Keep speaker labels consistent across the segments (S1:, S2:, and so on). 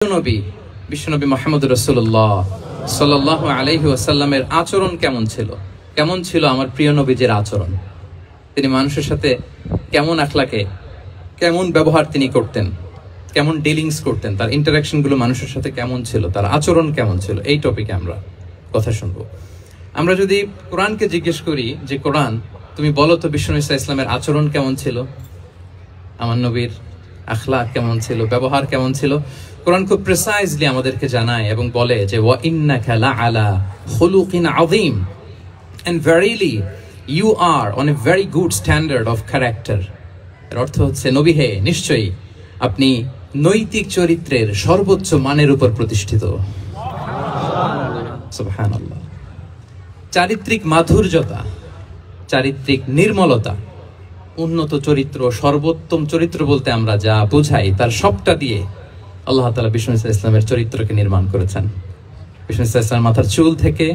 S1: বিশ্বনবী মুহাম্মদ রাসূলুল্লাহ সাল্লাল্লাহু আলাইহি ওয়াসাল্লামের আচরণ কেমন ছিল আমার প্রিয় নবীজির আচরণ। তিনি মানুষের সাথে কেমন আখলাকে, কেমন ব্যবহার তিনি করতেন, কেমন ডিলিংস করতেন, তার ইন্টারাকশন গুলো মানুষের সাথে কেমন ছিল, তার আচরণ কেমন ছিল, এই টপিকে আমরা কথা শুনবো। আমরা যদি কোরআনকে জিজ্ঞেস করি যে কোরআন তুমি বলো তো বিশ্বনবী সাল্লাল্লাহু আলাইহি ওয়াসাল্লামের আচরণ কেমন ছিল, আমার নবীর আখলাক কেমন ছিল, ব্যবহার কেমন ছিল, কোরআন খুব প্রিসাইজলি আমাদেরকে জানায় এবং বলে যে ওয়া ইন্নাকা লাআলা খুলুকিন আযীম, and verily you are on a very good standard of character। এর অর্থ হচ্ছে নবী হে, নিশ্চয়ই আপনি নৈতিক চরিত্রের সর্বোচ্চ মানের উপর প্রতিষ্ঠিত। সুবহানাল্লাহ। চারিত্রিক মাধুর্যতা, চারিত্রিক নির্মলতা, উন্নত চরিত্র, সর্বোত্তম চরিত্র বলতে আমরা যা বুঝাই তার সবটা দিয়ে আল্লাহ তাআলা বিষ্ণু ইসলামের চরিত্রকে নির্মাণ করেছেন। বিষ্ণু ইসলামের মাথার চুল থেকে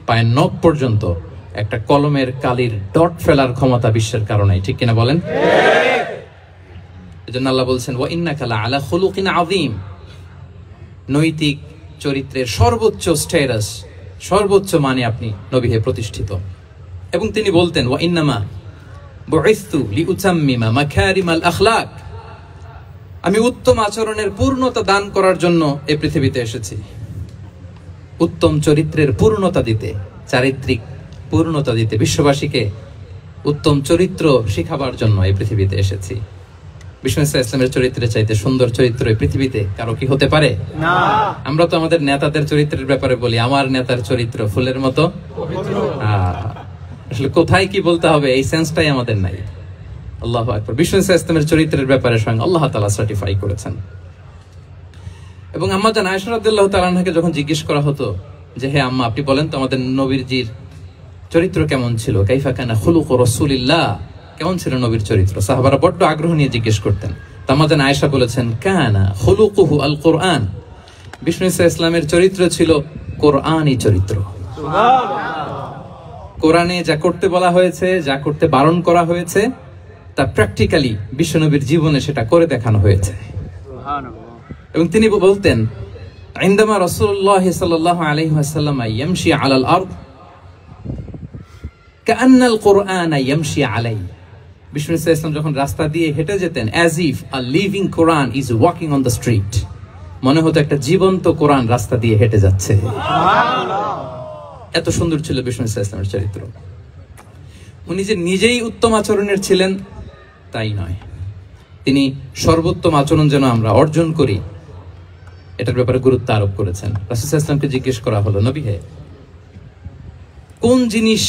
S1: পায়ের নখ পর্যন্ত একটা কলমের কালির ডট ফেলার ক্ষমতা বিশ্বের কারণে, ঠিক কিনা বলেন? এজন্য আল্লাহ বলছেন ওয়া ইন্নাকা লাআলা খুলুকিন আযীম, নৈতিক চরিত্রের সর্বোচ্চ স্ট্যাটাস, সর্বোচ্চ মানে আপনি নবী হে প্রতিষ্ঠিত। এবং তিনি বলতেন ওয়া ইন্নামা বুইসতু লিউতাম্মিমা মাকারিমাল আখলাক, আমি উত্তম আচরণের পূর্ণতা দান করার জন্য এই পৃথিবীতে এসেছি, উত্তম চরিত্রের পূর্ণতা দিতে, চারিত্রিক পূর্ণতা দিতে, বিশ্ববাসীকে উত্তম চরিত্র শিখাবার জন্য এই পৃথিবীতে এসেছি। বিষ্ণু ইসলামের চরিত্রের চাইতে সুন্দর চরিত্র এই পৃথিবীতে কারো কি হতে পারে? না। আমরা তো আমাদের নেতাদের চরিত্রের ব্যাপারে বলি আমার নেতার চরিত্র ফুলের মতো পবিত্র। আসলে কোথায় কি বলতে হবে এই সেন্সটাই আমাদের নাই। আল্লাহু আকবার। বিষ্ণু ইসলামের চরিত্রের ব্যাপারে স্বয়ং আল্লাহ তাআলা সার্টিফাই করেছেন। এবং আম্মা জান আয়েশা রাদিয়াল্লাহু তাআলা আনহাকে যখন জিজ্ঞেস করা হতো যে হে আম্মা আপনি বলেন তো আমাদের নবীজির চরিত্র কেমন ছিল, কাইফা কানা খুলুকু রাসূলিল্লাহ, কেমন ছিল নবীর চরিত্র, সাহাবারা বড্ড আগ্রহ নিয়ে জিজ্ঞেস করতেন। আম্মা জান আয়েশা বলেছেন কানা খুলুকুহু আল কুরআন, বিষ্ণু ইসলামের চরিত্র ছিল কোরআনী চরিত্র। সুবহানাল্লাহ। কোরআনে যা করতে বলা হয়েছে, যা করতে বারণ করা হয়েছে তা প্র্যাকটিক্যালি বিশ্বনবীর জীবনে সেটা করে দেখানো হয়েছে। এবং তিনি বলতেন ইনদামা রাসূলুল্লাহ সাল্লাল্লাহু আলাইহি ওয়াসাল্লাম ইয়ামশি আলাল আরদ কাআন্নাল কুরআন ইয়ামশি আলাইহি, বিষ্ণু ইসলাম যখন রাস্তা দিয়ে হেঁটে যেতেন as if a living Quran is walking on the street, মনে হতো একটা জীবন্ত কোরআন রাস্তা দিয়ে হেঁটে যাচ্ছে। সুবহানাল্লাহ। এত সুন্দর ছিল বিষ্ণু ইসলামের চরিত্র। উনি যে নিজেই উত্তম আচরণের ছিলেন তাই নয়, তিনি সর্বোত্তম আচরণ যেন আমরা অর্জন করি এটার ব্যাপারে গুরুত্ব আরোপ করেছেন। রাসূল সাল্লাল্লাহু আলাইহি ওয়াসাল্লামকে জিজ্ঞেস করা হলো নবী হে, কোন জিনিস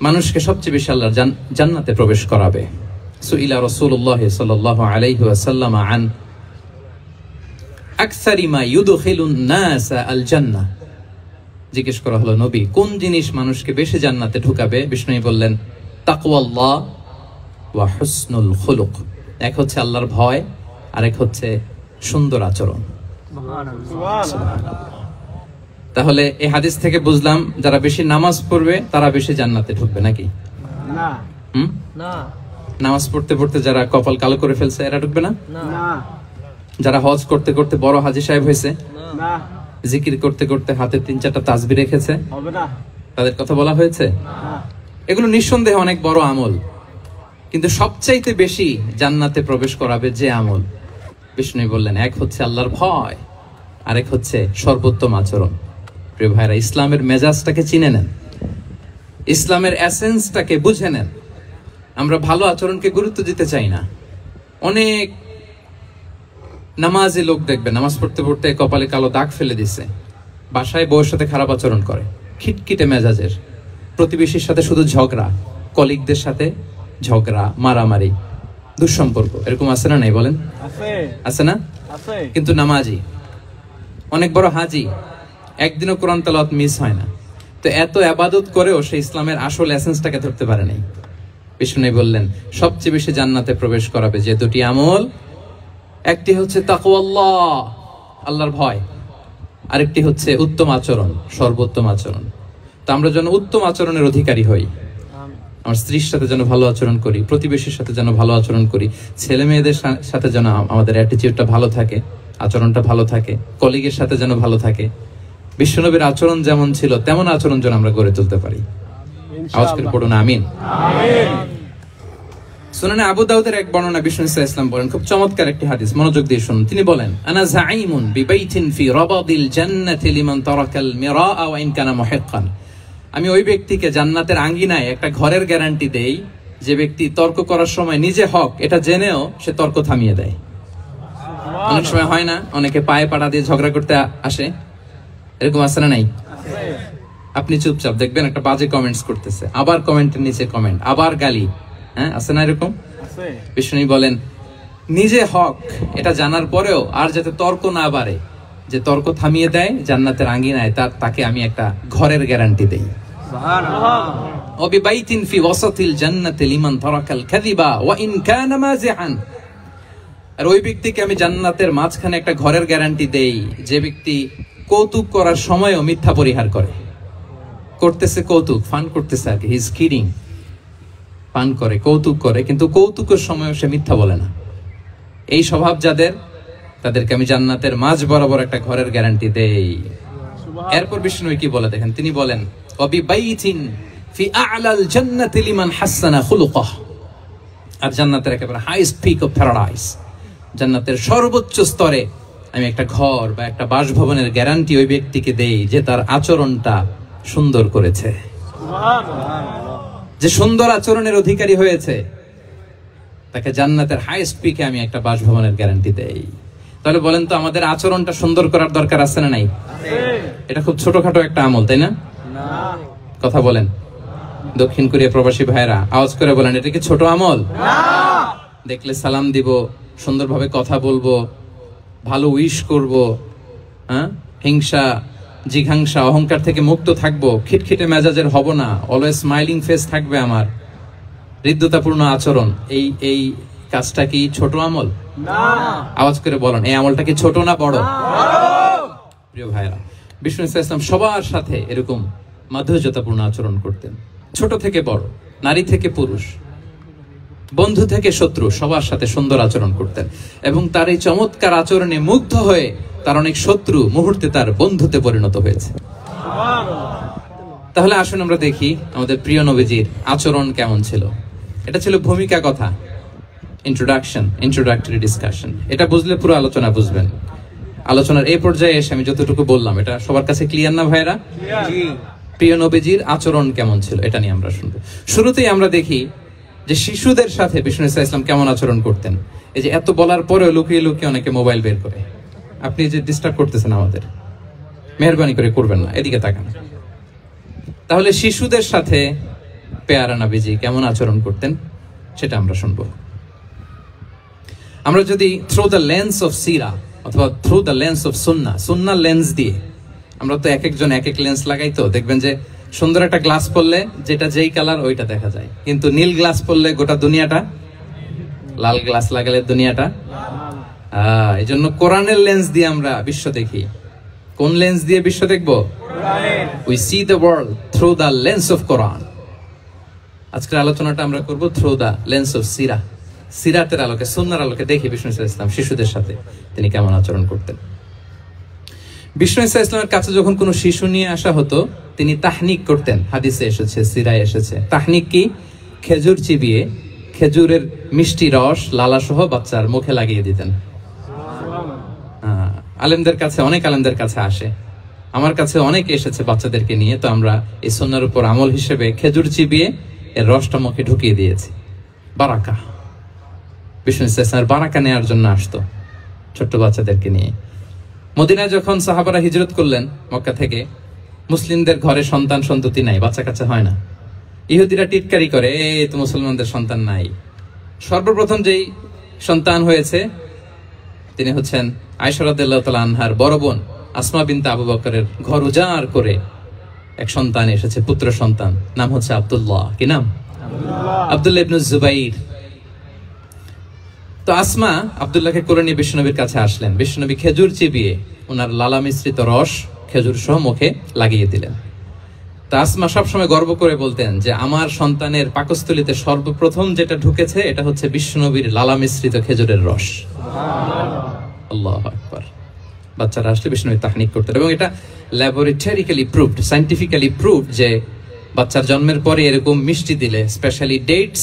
S1: মানুষকে সবচেয়ে বেশি আল্লাহর জান্নাতে প্রবেশ করাবে? সুইলা রাসূলুল্লাহ সাল্লাল্লাহু আলাইহি ওয়াসাল্লাম আন আকসারি মা ইউদখিলুন নাস আল জান্নাহ, জিজ্ঞেস করা হলো নবী কোন জিনিস মানুষকে বেশি জান্নাতে ঢুকাবে? বিষ্ণু বললেন তাকওয়াল্লাহ ওয়া হুসনুল খুলুক, এক হচ্ছে আল্লাহর ভয় আর এক হচ্ছে সুন্দর আচরণ। তাহলে এই হাদিস থেকে বুঝলাম যারা বেশি নামাজ পড়বে তারা বেশি জান্নাতে ঢুকবে নাকি? না। নামাজ পড়তে পড়তে যারা কপাল কালো করে ফেলছে এরা ঢুকবে না? যারা হজ করতে করতে বড় হাজী সাহেব হয়েছে, জিকির করতে করতে হাতে 3-4টা তাসবিহ রেখেছে, তাদের কথা বলা হয়েছে? এগুলো নিঃসন্দেহে অনেক বড় আমল, কিন্তু সবচাইতে বেশি জান্নাতে প্রবেশ করাবে যে আমল, বিষ্ণু বললেন এক হচ্ছে আল্লাহর ভয়, আরেক হচ্ছে সর্বোত্তম আচরণ। প্রিয় ভাইরা, ইসলামের মেজাজটাকে চিনে নেন, ইসলামের এসেন্সটাকে বুঝে নেন। আমরা ভালো আচরণকে গুরুত্ব দিতে চাই না। অনেক নামাজি লোক দেখবে নামাজ পড়তে পড়তে কপালে কালো দাগ ফেলে দিছে, বাসায় বউয়ের সাথে খারাপ আচরণ করে, খিটখিটে মেজাজের, প্রতিবেশীর সাথে শুধু ঝগড়া, কলিগদের সাথে ঝগড়া, মারামারি, দুঃসম্পর্ক, এরকম আছে না নাই বলেন? আছে না? কিন্তু নামাজি, অনেক বড় হাজি, একদিনও কোরআন তেলাওয়াত মিস হয় না, তো এত ইবাদত করেও সে ইসলামের আসল এসেন্সটাকে ধরতে পারে নাই। বিষ্ণু বললেন সবচেয়ে বেশি জান্নাতে প্রবেশ করাবে যে দুটি আমল, একটি হচ্ছে তাকওয়াল্লাহ, আল্লাহর ভয়, আরেকটি হচ্ছে উত্তম আচরণ, সর্বোত্তম আচরণ। তো আমরা যেন উত্তম আচরণের অধিকারী হই, আমার স্ত্রীর সাথে যেন ভালো আচরণ করি, প্রতিবেশীর সাথে যেন ভালো আচরণ করি, ছেলে মেয়েদের সাথে যেন আমাদের অ্যাটিটিউডটা ভালো থাকে, আচরণটা ভালো থাকে, কলিগের সাথে যেন ভালো থাকে। বিশ্বনবীর আচরণ যেমন ছিল তেমন আচরণ যেন আমরা গড়ে তুলতে পারি। আওয়াজ করে পড়ুন আমিন। সুনানে আবু দাউদের এক বর্ণনা বিষ্ণু সাল্লাল্লাহু আলাইহি ওয়াসাল্লাম বলেন, খুব চমৎকার একটি হাদিস, মনোযোগ দিয়ে শুনুন। তিনি বলেন, আনা যাঈমুন বিবাইতিন ফি রাবাদিল জান্নাতি লিমান তারাকাল মিরাআ ওয়া ইন কানা মুহিক্কান। আমি ওই ব্যক্তিকে জান্নাতের আঙ্গিনায় একটা ঘরের গ্যারান্টি দেই যে ব্যক্তি তর্ক করার সময় নিজে হক এটা জেনেও সে তর্ক থামিয়ে দেয়। অনেক সময় হয় না, অনেকে পায়ে পাড়া দিয়ে ঝগড়া করতে আসে, এরকম আছে না নাই? আপনি চুপচাপ দেখবেন একটা বাজে কমেন্টস করতেছে, আবার কমেন্টের নিচে কমেন্ট, আবার গালি, হ্যাঁ আছে না এরকম? বিষ্ণু বলেন নিজে হক এটা জানার পরেও আর যাতে তর্ক না বাড়ে, যে তর্ক থামিয়ে দেয় জান্নাতের আঙ্গিনায়, তাকে আমি একটা ঘরের গ্যারান্টি দেই। সুবহানাল্লাহ। ওয়াবিবাইতিন ফি ওয়াসাতিল জান্নাতি লিমান তারাকাল কাযিবা ওয়া ইন কানা মাযিআন। আর ওই ব্যক্তিকে আমি জান্নাতের মাঝখানে একটা ঘরের গ্যারান্টি দেই যে ব্যক্তি কৌতুক করার সময়ও মিথ্যা পরিহার করে। করতেছে কৌতুক, ফান করতেছে আর কি, হি ইজ কিডিং, ফান করে, কৌতুক করে, কিন্তু কৌতুকের সময়ও সে মিথ্যা বলে না। এই স্বভাব যাদের, তাদেরকে আমি জান্নাতের মাঝ বরাবর একটা ঘরের গ্যারান্টি দেই। এরপর বিষ্ণু কি বলে দেখেন, তিনি বলেন ওয়াবিবাইতিন ফি আ'লাল জান্নাতি লিমান হাসানা খুলুকাহ। আর জান্নাতের একেবারে হাইস্ট পিক অফ প্যারাডাইস, জান্নাতের সর্বোচ্চ স্তরে আমি একটা ঘর বা একটা বাসভবনের গ্যারান্টি ওই ব্যক্তিকে দেই যে তার আচরণটা সুন্দর করেছে, যে সুন্দর আচরণের অধিকারী হয়েছে, তাকে জান্নাতের হাইস্ট পিকে আমি একটা বাসভবনের গ্যারান্টি দেই। তাহলে বলেন তো আমাদের আচরণটা সুন্দর করার দরকার আছে না নাই? এটা খুব ছোটখাটো একটা আমল, তাই না? কথা বলেন দক্ষিণ কোরিয়া প্রবাসী ভাইরা, আওয়াজ করে বলেন এটা কি ছোট আমল? দেখলে সালাম দিব, সুন্দরভাবে কথা বলবো, ভালো উইশ করব, হ্যাঁ, হিংসা জিঘাংসা অহংকার থেকে মুক্ত থাকবো, খিটখিটে মেজাজের হব না, অলওয়েজ স্মাইলিং ফেস থাকবে আমার, হৃদ্যতাপূর্ণ আচরণ। এই কাজটা কি ছোট আমল? না। আওয়াজ করে বলেন এই আমলটা কি ছোট না বড়? প্রিয় ভাইরা, বিষ্ণু ইসলাম সবার সাথে এরকম মাধুর্যতাপূর্ণ আচরণ করতেন, ছোট থেকে বড়, নারী থেকে পুরুষ, বন্ধু থেকে শত্রু, সবার সাথে সুন্দর আচরণ করতেন। এবং তার এই চমৎকার আচরণে মুগ্ধ হয়ে তার অনেক শত্রু মুহূর্তে তার বন্ধুতে পরিণত হয়েছে। তাহলে আসুন আমরা দেখি আমাদের প্রিয় নবীজির আচরণ কেমন ছিল। এটা ছিল ভূমিকা কথা, ইন্ট্রোডাক্টরি ডিসকাশন। এটা বুঝলে পুরো আলোচনা বুঝবেন। আলোচনার এই পর্যায়ে এসে আমি যতটুকু বললাম এটা সবার কাছে ক্লিয়ার না ভাইরা? প্রিয় নবীজির আচরণ কেমন ছিল এটা নিয়ে আমরা শুনবো। শুরুতেই আমরা দেখি যে শিশুদের সাথে বিষ্ণু ইসলাম কেমন আচরণ করতেন। এই যে এত বলার পরেও লুকিয়ে লুকিয়ে অনেকে মোবাইল বের করে, আপনি যে ডিস্টার্ব করতেছেন আমাদের, মেহরবানি করে করবেন না, এদিকে তাকান। তাহলে শিশুদের সাথে পেয়ারা নবীজি কেমন আচরণ করতেন সেটা আমরা শুনবো। আমরা যদি থ্রু দ্য লেন্স অফ সিরা অথবা through the lens of Sunnah lens দিয়ে, আমরা তো এক একজন এক এক লেন্স লাগাই, তো দেখবেন যে সুন্দর একটা গ্লাস পরলে যেটা যেই কালার ওইটা দেখা যায়, কিন্তু নীল গ্লাস পরলে গোটা দুনিয়াটা, লাল গ্লাস লাগালে দুনিয়াটা। এই জন্য কোরআনের লেন্স দিয়ে আমরা বিশ্ব দেখি। কোন লেন্স দিয়ে বিশ্ব দেখবো? We see the world through the lens of Quran. আজকের আলোচনাটা আমরা করব থ্রু দ্য লেন্স অফ সিরা, সিরাতের আলোকে, সুন্নাহর আলোকে দেখি বিষ্ণু ইসলাম শিশুদের সাথে তিনি কেমন আচরণ করতেন। বিষ্ণু ইসলামের কাছে যখন কোনো শিশু নিয়ে আসা হতো তিনি তাহনিক করতেন। হাদিসে এসেছে, সিরায় এসেছে। তাহনিক কি? খেজুর চিবিয়ে খেজুরের মিষ্টি রস লালা সহ বাচ্চার মুখে লাগিয়ে দিতেন। আলেমদের কাছে, অনেক আলেমদের কাছে আসে, আমার কাছে অনেকে এসেছে বাচ্চাদেরকে নিয়ে, তো আমরা এই সুন্নাহর উপর আমল হিসেবে খেজুর চিবিয়ে এর রসটা মুখে ঢুকিয়ে দিয়েছি। বারাকা, বিষ্ণু ইসলামের বারাকা নেওয়ার জন্য আসতো ছোট্ট বাচ্চাদেরকে নিয়ে। মদিনায় যখন সাহাবারা হিজরত করলেন মক্কা থেকে, মুসলিমদের ঘরে সন্তান সন্ততি নাই, বাচ্চা কাচ্চা হয় না। ইহুদিরা টিটকারি করে, এই তো মুসলমানদের সন্তান নাই। সর্বপ্রথম যেই সন্তান হয়েছে তিনি হচ্ছেন আয়েশা রাদিয়াল্লাহু তাআলা আনহার বড় বোন আসমা বিনতে আবু বকরের ঘর উজাড় করে এক সন্তান এসেছে, পুত্র সন্তান, নাম হচ্ছে আব্দুল্লাহ। কি নাম? আব্দুল্লাহ ইবনে জুবাইর। তো আসমা আব্দুল্লাহকে কোলে নিয়ে বিশ্বনবীর কাছে আসলেন। বিশ্বনবী খেজুর চিবিয়ে ওনার লালা মিশ্রিত রস খেজুর সহ মুখে লাগিয়ে দিলেন। তা আসমা সবসময় গর্ব করে বলতেন যে আমার সন্তানের পাকস্থলীতে সর্বপ্রথম যেটা ঢুকেছে এটা হচ্ছে বিশ্বনবীর লালা মিশ্রিত খেজুরের রস। আল্লাহু আকবার। বাচ্চারা আসলে বিষ্ণুনবী তাহনিক করতেন, এবং এটা ল্যাবরেটরিক্যালি প্রুভড, সায়েন্টিফিক্যালি প্রুভড যে বাচ্চার জন্মের পরে এরকম মিষ্টি দিলে, স্পেশালি ডেটস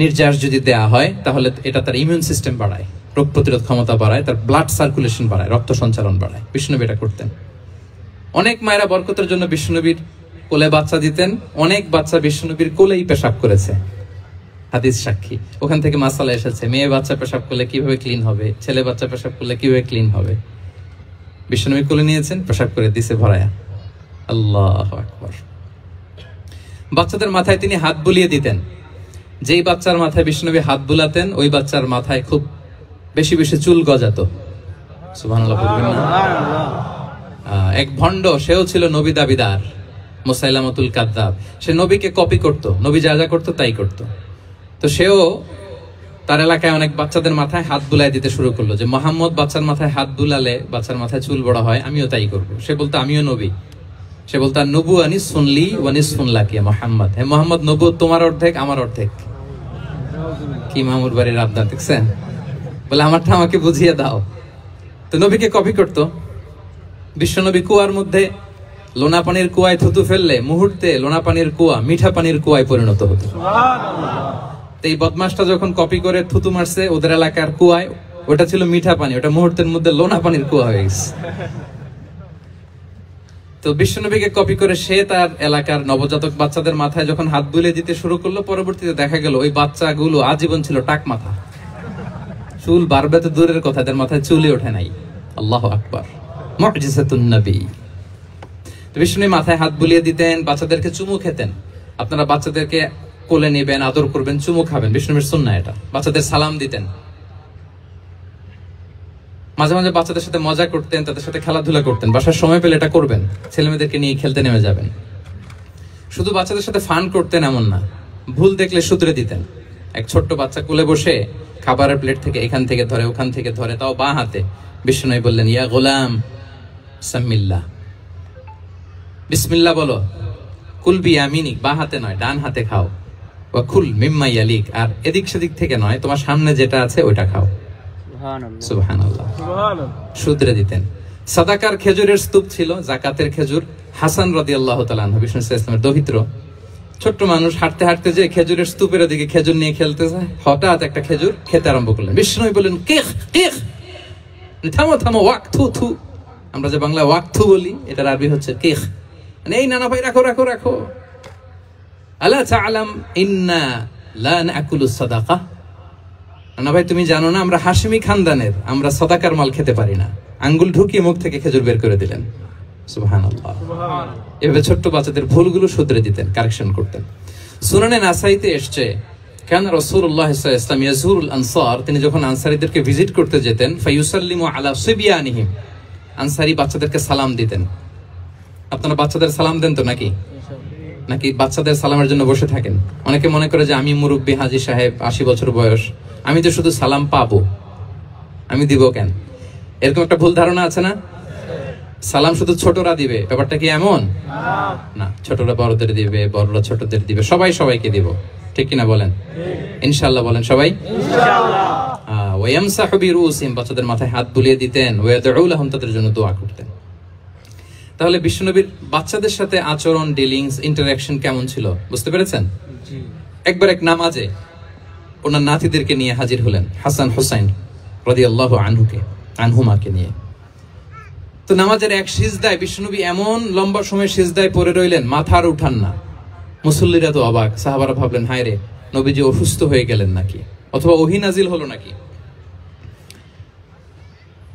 S1: নির্যাস যদি দেয়া হয়, তাহলে এটা তার ইমিউন সিস্টেম বাড়ায়, রোগ প্রতিরোধ ক্ষমতা বাড়ায়, তার ব্লাড সার্কুলেশন বাড়ায়, রক্ত সঞ্চালন বাড়ায়। বিষ্ণুনবী এটা করতেন। অনেক মায়েরা বরকতের জন্য বিষ্ণুনবীর কোলে বাচ্চা দিতেন, অনেক বাচ্চা বিষ্ণুনবীর কোলেই পেশাব করেছে, হাদিস সাক্ষী। ওখান থেকে মাসালা এসেছে, মেয়ে বাচ্চা পেশাব করলে কিভাবে ক্লিন হবে, ছেলে বাচ্চা পেশাব করলে কিভাবে ক্লিন হবে। বিষ্ণুনবী কোলে নিয়েছেন, পেশাব করে দিছে ভরায়া। আল্লাহু আকবার। বাচ্চাদের মাথায় তিনি হাত বুলিয়ে দিতেন। যেই বাচ্চার মাথায় বিষ্ণুনবী হাত বুলাতেন, ওই বাচ্চার মাথায় খুব বেশি বেশি চুল গজাতো। সুবহানাল্লাহ বলবেন না? এক ভণ্ড, সেও ছিল নবী দাবিদার, মুসাইলামাতুল কাযযাব। সে নবীকে কপি করত, নবী যা যা করতো তাই করত। তো সেও তার এলাকায় অনেক বাচ্চাদের মাথায় হাত বুলাই দিতে শুরু করলো, যে মুহাম্মদ বাচ্চার মাথায় হাত বুলালে বাচ্চার মাথায় চুল বড় হয়, আমিও তাই করব। সে বলতো আমিও নবী। সে বলতো নবুয়ানি সুনলি ওয়ানি সুনলাকি মুহাম্মদ, হে মুহাম্মদ, নবুয়ত তোমার অর্ধেক আমার অর্ধেক। কি মামুর বাড়ির আবদার দেখছেন? বলে আমারটা আমাকে বুঝিয়ে দাও। তো নবীকে কপি করতো। বিশ্বনবী কুয়ার মধ্যে লোনা পানির কুয়ায় থুতু ফেললে মুহূর্তে লোনা পানির কুয়া মিঠা পানির কুয়ায় পরিণত হতো। এই বদমাসটা যখন কপি করে থুতু মারছে ওদের এলাকার কুয়ায়, ওটা ছিল মিঠা পানি, ওটা মুহূর্তের মধ্যে লোনা পানির কুয়া হয়ে গেছে। তো বিশ্বনবীকে কপি করে সে তার এলাকার নবজাতক বাচ্চাদের মাথায় যখন হাত বুলিয়ে দিতে শুরু করলো, পরবর্তীতে দেখা গেল ওই বাচ্চাগুলো আজীবন ছিল টাক মাথা। চুল বাড়বে তো দূরের কথা, তাদের মাথায় চুলই ওঠে নাই। আল্লাহু আকবার, মুজিজাতুন নবী। বিষ্ণুনবী মাথায় হাত বুলিয়ে দিতেন, বাচ্চাদেরকে চুমু খেতেন। আপনারা বাচ্চাদেরকে কোলে নেবেন, আদর করবেন, চুমু খাবেন, বিষ্ণুনবীর সুন্নাহ এটা। বাচ্চাদের সালাম দিতেন। মাঝে মাঝে বাচ্চাদের সাথে মজা করতেন, তাদের সাথে খেলাধুলা করতেন। বাসার সময় পেলে এটা করবেন, ছেলেমেয়েদেরকে নিয়ে খেলতে নেমে যাবেন। শুধু বাচ্চাদের সাথে ফান করতেন এমন না, ভুল দেখলে শুধরে দিতেন। এক ছোট্ট বাচ্চা কোলে বসে খাবারের প্লেট থেকে এখান থেকে ধরে ওখান থেকে ধরে, তাও বাঁ হাতে। বিষ্ণুনবী বললেন, ইয়া গোলাম সাম্মিল্লাহ, বিসমিল্লাহ বলো। কুল বিয়ামিনিক, বাঁ হাতে নয় ডান হাতে খাও। ওয়া কুল মিম্মা ইয়ালিক, আর এদিক সেদিক থেকে নয়, তোমার সামনে যেটা আছে ওইটা খাও। সুবহানাল্লাহ, শুধরে দিতেন। সাদাকার খেজুরের স্তূপ ছিল, যাকাতের খেজুর। হাসান রাদিয়াল্লাহু তাআলা আনহু, বিষ্ণু ইসলামের দৌহিত্র, ছোট্ট মানুষ, হাঁটতে হাঁটতে যে খেজুরের স্তূপের দিকে খেজুর নিয়ে খেলতে যায়, হঠাৎ একটা খেজুর খেতে আরম্ভ করলেন। বিষ্ণু বললেন, কিখ কিখ, থামো থামো, ওয়াক থু থু। আমরা যে বাংলা ওয়াক থু বলি, এটার আরবি হচ্ছে কিখ। এই নানা ভাই, রাখো রাখো রাখো। আলা তাআলাম ইন্না লা নাকুলু সাদাকা, নানা ভাই তুমি জানো না আমরা হাশিমি খানদানের, আমরা সাদাকার মাল খেতে পারি না। আঙ্গুল ঢুকিয়ে মুখ থেকে খেজুর বের করে দিলেন। সুবহানাল্লাহ। এভাবে ছোট্ট বাচ্চাদের ভুলগুলো শুধরে দিতেন, কারেকশন করতেন। সুনানে নাসাইতে এসছে, কান রাসূলুল্লাহ সাল্লাল্লাহু আলাইহি ওয়াসাল্লাম ইয়াজুরুল আনসার, তিনি যখন আনসারীদেরকে ভিজিট করতে যেতেন, ফায়ুসাল্লিমু আলা সিবিয়ানিহিম, আনসারী বাচ্চাদেরকে সালাম দিতেন। আপনারা বাচ্চাদের সালাম দেন তো নাকি? নাকি বাচ্চাদের সালামের জন্য বসে থাকেন? অনেকে মনে করে যে আমি মুরব্বী হাজী সাহেব, 80 বছর বয়স, আমি তো শুধু সালাম পাবো, আমি দিব কেন? এরকম একটা ভুল ধারণা আছে না? সালাম শুধু ছোটরা দিবে, ব্যাপারটা কি এমন না? ছোটরা বড়দের দিবে, বড়রা ছোটদের দিবে, সবাই সবাইকে দিব, ঠিক কিনা বলেন? ইনশাআল্লাহ বলেন সবাই ইনশাআল্লাহ। ওয়ায়ামসাহু বিরুসিহিম, বাচ্চাদের মাথায় হাত বুলিয়ে দিতেন। ওয়ায়াদউ লাহুম, তাদের জন্য দোয়া করতেন। তাহলে বিশ্বনবীর বাচ্চাদের সাথে আচরণ, ডিলিংস, ইন্টারঅ্যাকশন কেমন ছিল বুঝতে পেরেছেন? একবার এক নামাজে ওনার নাতিদেরকে নিয়ে হাজির হলেন, হাসান হুসাইন রাদিয়াল্লাহু আনহুমাকে নিয়ে। তো নামাজের এক সিজদায় বিশ্বনবী এমন লম্বা সময় সিজদায় পড়ে রইলেন, মাথার উঠান না। মুসল্লিরা তো অবাক, সাহাবারা ভাবলেন হায় রে, নবীজি অসুস্থ হয়ে গেলেন নাকি, অথবা ওহী নাজিল হলো নাকি।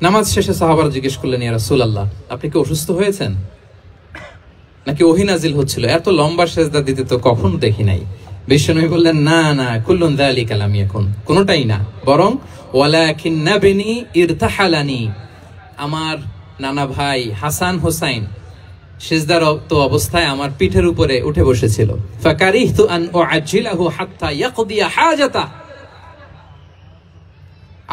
S1: নামাজ শেষে সাহাবারা জিজ্ঞেস করলেন, ইয়া রাসূলুল্লাহ, আপনি কি অসুস্থ হয়েছেন নাকি ওহী নাজিল হচ্ছিল? এত লম্বা সিজদা দিতে তো কখনো দেখি নাই। বিশ্বনবী বললেন, না না, কুল্লুন যালিকা লাম ইয়াকুন, কোনটাই না, বরং ওয়ালাকিন নাবনি ইরতাহালানি, আমার নানা ভাই হাসান হোসাইন সিজদারত অবস্থায় আমার পিঠের উপরে উঠে বসেছিল। ফাকারিহতু আন উআজ্জিলাহু হাত্তা ইয়াকদিয়া হাজাতা,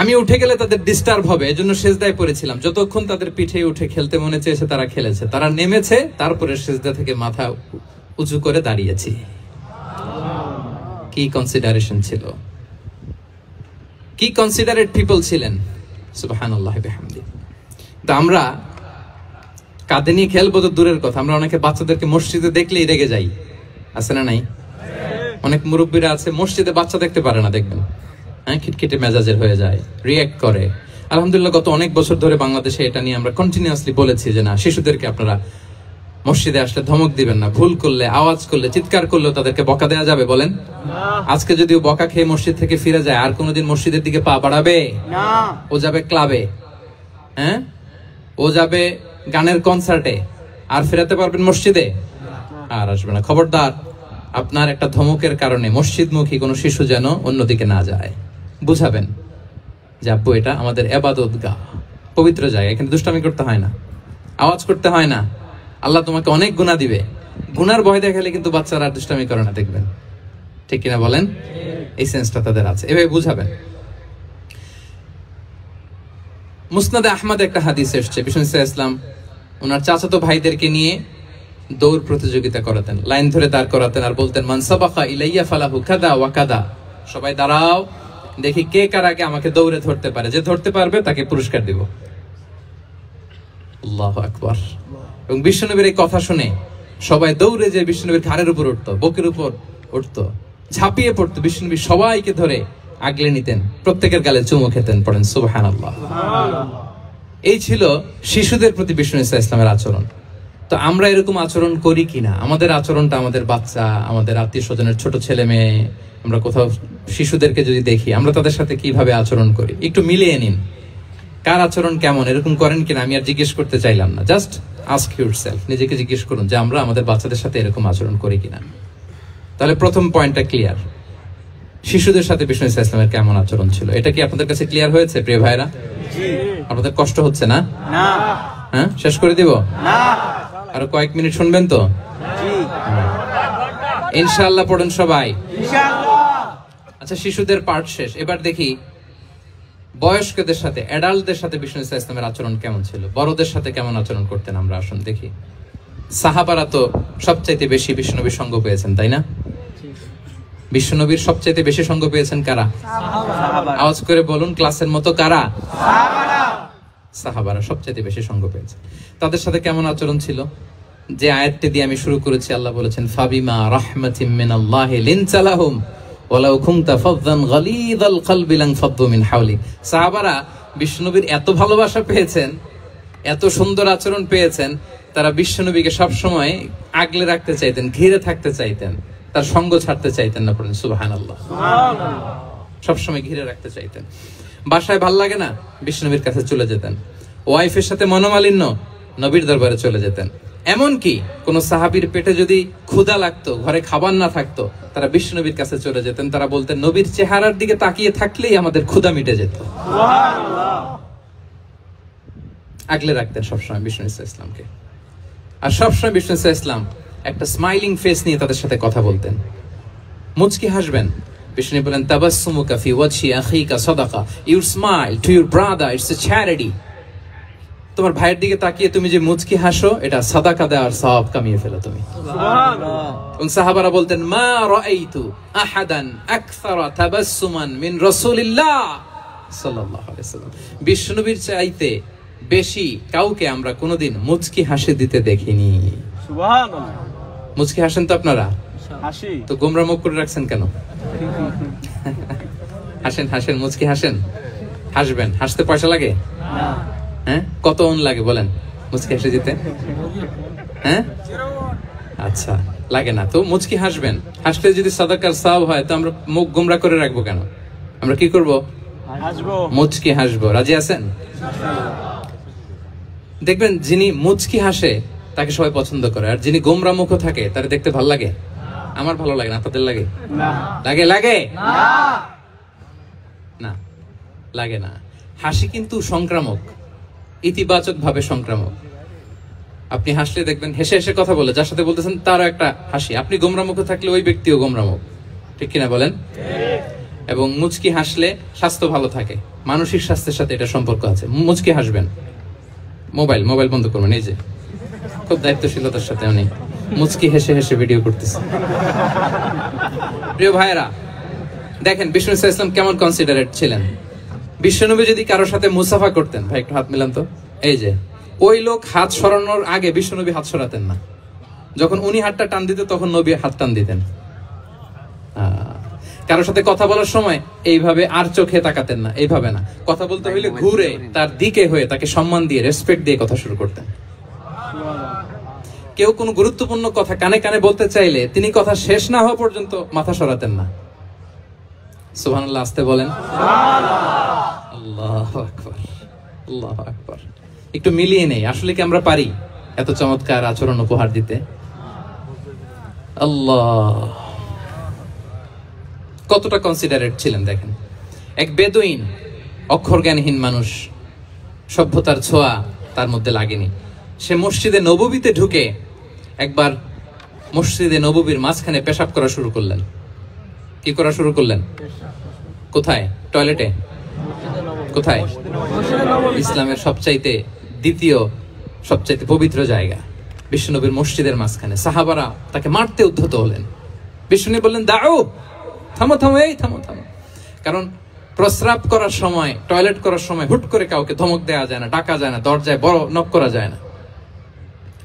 S1: আমি উঠে গেলে তাদের ডিস্টার্ব হবে, এজন্য সিজদায় পড়েছিলাম। যতক্ষণ তাদের পিঠে উঠে খেলতে মনে চেয়েছে তারা খেলেছে, তারা নেমেছে, তারপরে সিজদা থেকে মাথা উঁচু করে দাঁড়িয়েছি। কি কনসিডারেশন ছিল, কি কনসিডারেট পিপল ছিলেন। সুবহানাল্লাহি বিহামদি। তো আমরা কাঁধে নিয়ে খেলবো তো দূরের কথা, আমরা অনেকে বাচ্চাদেরকে মসজিদে দেখলেই রেগে যাই, আছে না নাই? অনেক মুরব্বীরা আছে মসজিদে বাচ্চা দেখতে পারে না, দেখবেন হ্যাঁ খিটখিটে মেজাজের হয়ে যায়, রিঅ্যাক্ট করে। আলহামদুলিল্লাহ গত অনেক বছর ধরে বাংলাদেশে এটা নিয়ে আমরা কন্টিনিউয়াসলি বলেছি যে না, শিশুদেরকে আপনারা মসজিদে আসলে ধমক দিবেন না, ভুল করলে, আওয়াজ করলে, চিৎকার করলেও তাদেরকে বকা দেওয়া যাবে? বলেন। আজকে যদি ও বকা খেয়ে মসজিদ থেকে ফিরে যায়, আর কোনোদিন মসজিদের দিকে পা বাড়াবে না। ও যাবে ক্লাবে, হ্যাঁ ও যাবে গানের কনসার্টে, আর ফেরাতে পারবেন মসজিদে? আর আসবে না। খবরদার, আপনার একটা ধমকের কারণে মসজিদমুখী কোনো শিশু যেন অন্যদিকে না যায়। বুঝাবেন যে আব্বু এটা আমাদের ইবাদতগাহ, পবিত্র জায়গা, এখানে দুষ্টামি করতে হয় না, আওয়াজ করতে হয় না, আল্লাহ তোমাকে অনেক গুনাহ দিবে। গুনার ভয় দেখালে কিন্তু বাচ্চারা আর দুষ্টামি করে না, দেখবেন। ঠিক কিনা বলেন? এই সেন্সটা তাদের আছে, এভাবে বুঝাবেন। মুসনাদে আহমদ একটা হাদিস এসেছে, বিষ্ণু ইসলাম ওনার চাচাতো ভাইদেরকে নিয়ে দৌড় প্রতিযোগিতা করাতেন, লাইন ধরে দাঁড় করাতেন আর বলতেন মান সাবাকা ইলাইয়া ফালাহু কাদা ওয়া কাদা, সবাই দাঁড়াও, দেখি কে কার আগে আমাকে দৌড়ে ধরতে পারে, যে ধরতে পারবে তাকে পুরস্কার দিব। আল্লাহু আকবার। এবং বিশ্বনবীর এই কথা শুনে সবাই দৌড়ে যে বিশ্বনবীর ঘাড়ের উপর উঠতো, বুকের উপর উঠতো, ঝাঁপিয়ে পড়তো, বিশ্বনবী সবাইকে ধরে আগলে নিতেন, প্রত্যেকের গালে চুমু খেতেন। পড়েন সুবহানাল্লাহ। এই ছিল শিশুদের প্রতি বিষ্ণু ইসলামের আচরণ। তো আমরা এরকম আচরণ করি কিনা? আমাদের আচরণটা আমাদের বাচ্চা, আমাদের আত্মীয় স্বজনের ছোট ছেলে মেয়ে, আমরা কোথাও শিশুদেরকে যদি দেখি, আমরা তাদের সাথে কিভাবে আচরণ করি একটু মিলিয়ে নিন। কার আচরণ কেমন, এরকম করেন কিনা আমি আর জিজ্ঞেস করতে চাইলাম না, জাস্ট আস্ক ইউরসেলফ, নিজেকে জিজ্ঞেস করুন যে আমরা আমাদের বাচ্চাদের সাথে এরকম আচরণ করি কিনা। তাহলে প্রথম পয়েন্টটা ক্লিয়ার, শিশুদের সাথে বিষ্ণু ইসলামের কেমন আচরণ ছিল। এটা কি আপনাদের কাছে ক্লিয়ার হয়েছে প্রিয় ভাইরা? আপনাদের কষ্ট হচ্ছে না? হ্যাঁ, শেষ করে দিব? আরো কয়েক মিনিট শুনবেন তো? ইনশাআল্লাহ পড়েন সবাই। আচ্ছা, শিশুদের পার্ট শেষ, এবার দেখি বয়স্কদের সাথে, অ্যাডাল্টদের সাথে বিষ্ণু ইসলামের আচরণ কেমন ছিল, বড়দের সাথে কেমন আচরণ করতেন আমরা। আসুন দেখি। সাহাবারা তো সবচাইতে বেশি বিষ্ণুনবীর সঙ্গ পেয়েছেন, তাই না? বিশ্বনবীর সবচাইতে বেশি সঙ্গ পেয়েছেন কারা? আওয়াজ করে বলুন, ক্লাসের মতো কারা? সাহাবারা সবচাইতে বেশি সঙ্গ পেয়েছে। তাদের সাথে কেমন আচরণ ছিল? যে আয়াতটি দিয়ে আমি শুরু করেছি, আল্লাহ বলেছেন ফাবিমা রাহমাতিম মিনাল্লাহি লিনতা লাহুম ওয়ালাউ কুনতা ফাযযান গালিযাল কলবি লানফাদ্দু মিন হাওলিক। সাহাবারা বিশ্বনবীর এত ভালোবাসা পেয়েছেন, এত সুন্দর আচরণ পেয়েছেন, তারা বিশ্বনবীকে সব সময় আগলে রাখতে চাইতেন, ঘিরে থাকতে চাইতেন, তার সঙ্গ ছাড়তে চাইতেন না। পড়েন সুবহানাল্লাহ। সবসময় ঘিরে রাখতে চাইতেন। বাসায় ভাল লাগে না, বিশ্বনবীর কাছে চলে যেতেন। ওয়াইফের সাথে মনোমালিন্য, নবীর দরবারে চলে যেতেন। এমনকি কোন সাহাবীর পেটে যদি ক্ষুধা লাগতো, ঘরে খাবার না থাকতো, তারা বিশ্বনবীর কাছে চলে যেতেন। তারা বলতেন নবীর চেহারার দিকে তাকিয়ে থাকলেই আমাদের ক্ষুধা মিটে যেত। আগলে রাখতেন সবসময় বিষ্ণু ইসলামকে। আর সবসময় বিষ্ণু ইসলাম একটা স্মাইলিং ফেস নিয়ে তাদের সাথে কথা বলতেন, মুচকি হাসবেন। বিষ্ণু বলেন তাবাসসুমুকা ফি ওয়াজহি আখিকা সাদাকা, your smile to your brother it's a charity. তোমার ভাইয়ের দিকে তাকিয়ে তুমি যে মুচকি হাসো, এটা সাদাকা দেওয়ার সওয়াব কামিয়ে ফেলো তুমি। সুবহানাল্লাহ। এবং সাহাবারা বলতেন মা রাআইতু আহাদান আকসারা তাবাসসুমান মিন রাসূলিল্লাহ সাল্লাল্লাহু আলাইহি ওয়াসাল্লাম। বিশ্বনবীর চাইতে বেশি কাউকে আমরা কোনোদিন মুচকি হাসি দিতে দেখিনি। সুবহানাল্লাহ। মুচকি হাসেন তো আপনারা? হাসি। তো গোমরা মুখ করে রাখছেন কেন? হাসেন, হাসেন, মুচকি হাসেন, হাসবেন। হাসতে পয়সা লাগে? না। হ্যাঁ, কত অন লাগে বলেন মুচকি হাসি দিতে? হ্যাঁ, আচ্ছা, লাগে না। তো মুচকি হাসবেন। হাসলে যদি সাদাকার সওয়াব হয়, তো আমরা মুখ গোমরা করে রাখবো কেন? আমরা কি করব? হাসবো, মুচকি হাসবো। রাজি আছেন? দেখবেন যিনি মুচকি হাসে তাকে সবাই পছন্দ করে, আর যিনি গোমরা মুখ থাকে তার দেখতে ভালো লাগে। আমার ভালো লাগে না, তাদের লাগে? লাগে? লাগে না, লাগে না। হাসি কিন্তু সংক্রামক, ইতিবাচক ভাবে সংক্রামক। আপনি হাসলে দেখবেন হেসে হেসে কথা বলে যার সাথে বলতেছেন তারও একটা হাসি। আপনি গোমরা মুখ থাকলে ওই ব্যক্তিও গোমরা মুখ। ঠিক কিনা বলেন? এবং মুচকি হাসলে স্বাস্থ্য ভালো থাকে, মানসিক স্বাস্থ্যের সাথে এটা সম্পর্ক আছে। মুচকি হাসবেন। মোবাইল বন্ধ করবেন। এই যে খুব দায়িত্বশীলতার সাথে উনি মুচকি হেসে হেসে ভিডিও করতেছে। প্রিয় ভাইয়েরা, দেখেন বিষ্ণু ইসলাম কেমন কনসিডারেট ছিলেন। বিশ্বনবী যদি কারোর সাথে মুসাফা করতেন, ভাই একটু হাত মিলান তো, এই যে ওই লোক হাত সরানোর আগে বিশ্বনবী হাত সরাতেন না। যখন উনি হাতটা টান দিতেন তখন নবী হাত টান দিতেন। কারোর সাথে কথা বলার সময় এইভাবে আর চোখে তাকাতেন না, এইভাবে না, কথা বলতে হইলে ঘুরে তার দিকে হয়ে তাকে সম্মান দিয়ে রেসপেক্ট দিয়ে কথা শুরু করতেন। কেউ কোনো গুরুত্বপূর্ণ কথা কানে কানে বলতে চাইলে তিনি কথা শেষ না হওয়া পর্যন্ত মাথা সরাতেন না। সুবহানাল্লাহ, আসতে বলেন। আল্লাহু আকবার, আল্লাহু আকবার। একটু মিলিয়ে নেই, আসলে কি আমরা পারি এত চমৎকার আচরণ উপহার দিতে? আল্লাহ, কতটা কনসিডারেট ছিলেন দেখেন। এক বেদুইন, অক্ষর জ্ঞানহীন মানুষ, সভ্যতার ছোঁয়া তার মধ্যে লাগেনি। সে মসজিদে নববীতে ঢুকে একবার মসজিদে নববীর মাঝখানে পেশাব করা শুরু করলেন। কি করা শুরু করলেন? কোথায়? টয়লেটে? কোথায়? ইসলামের সবচাইতে দ্বিতীয় সবচাইতে পবিত্র জায়গা বিশ্বনবীর মসজিদের মাঝখানে। সাহাবারা তাকে মারতে উদ্ধত হলেন। বিশ্বনবী বললেন, দাও, থামো থামো, এই থামো থামো। কারণ প্রস্রাব করার সময়, টয়লেট করার সময় হুট করে কাউকে ধমক দেওয়া যায় না, ডাকা যায় না, দরজায় বড় নক করা যায় না,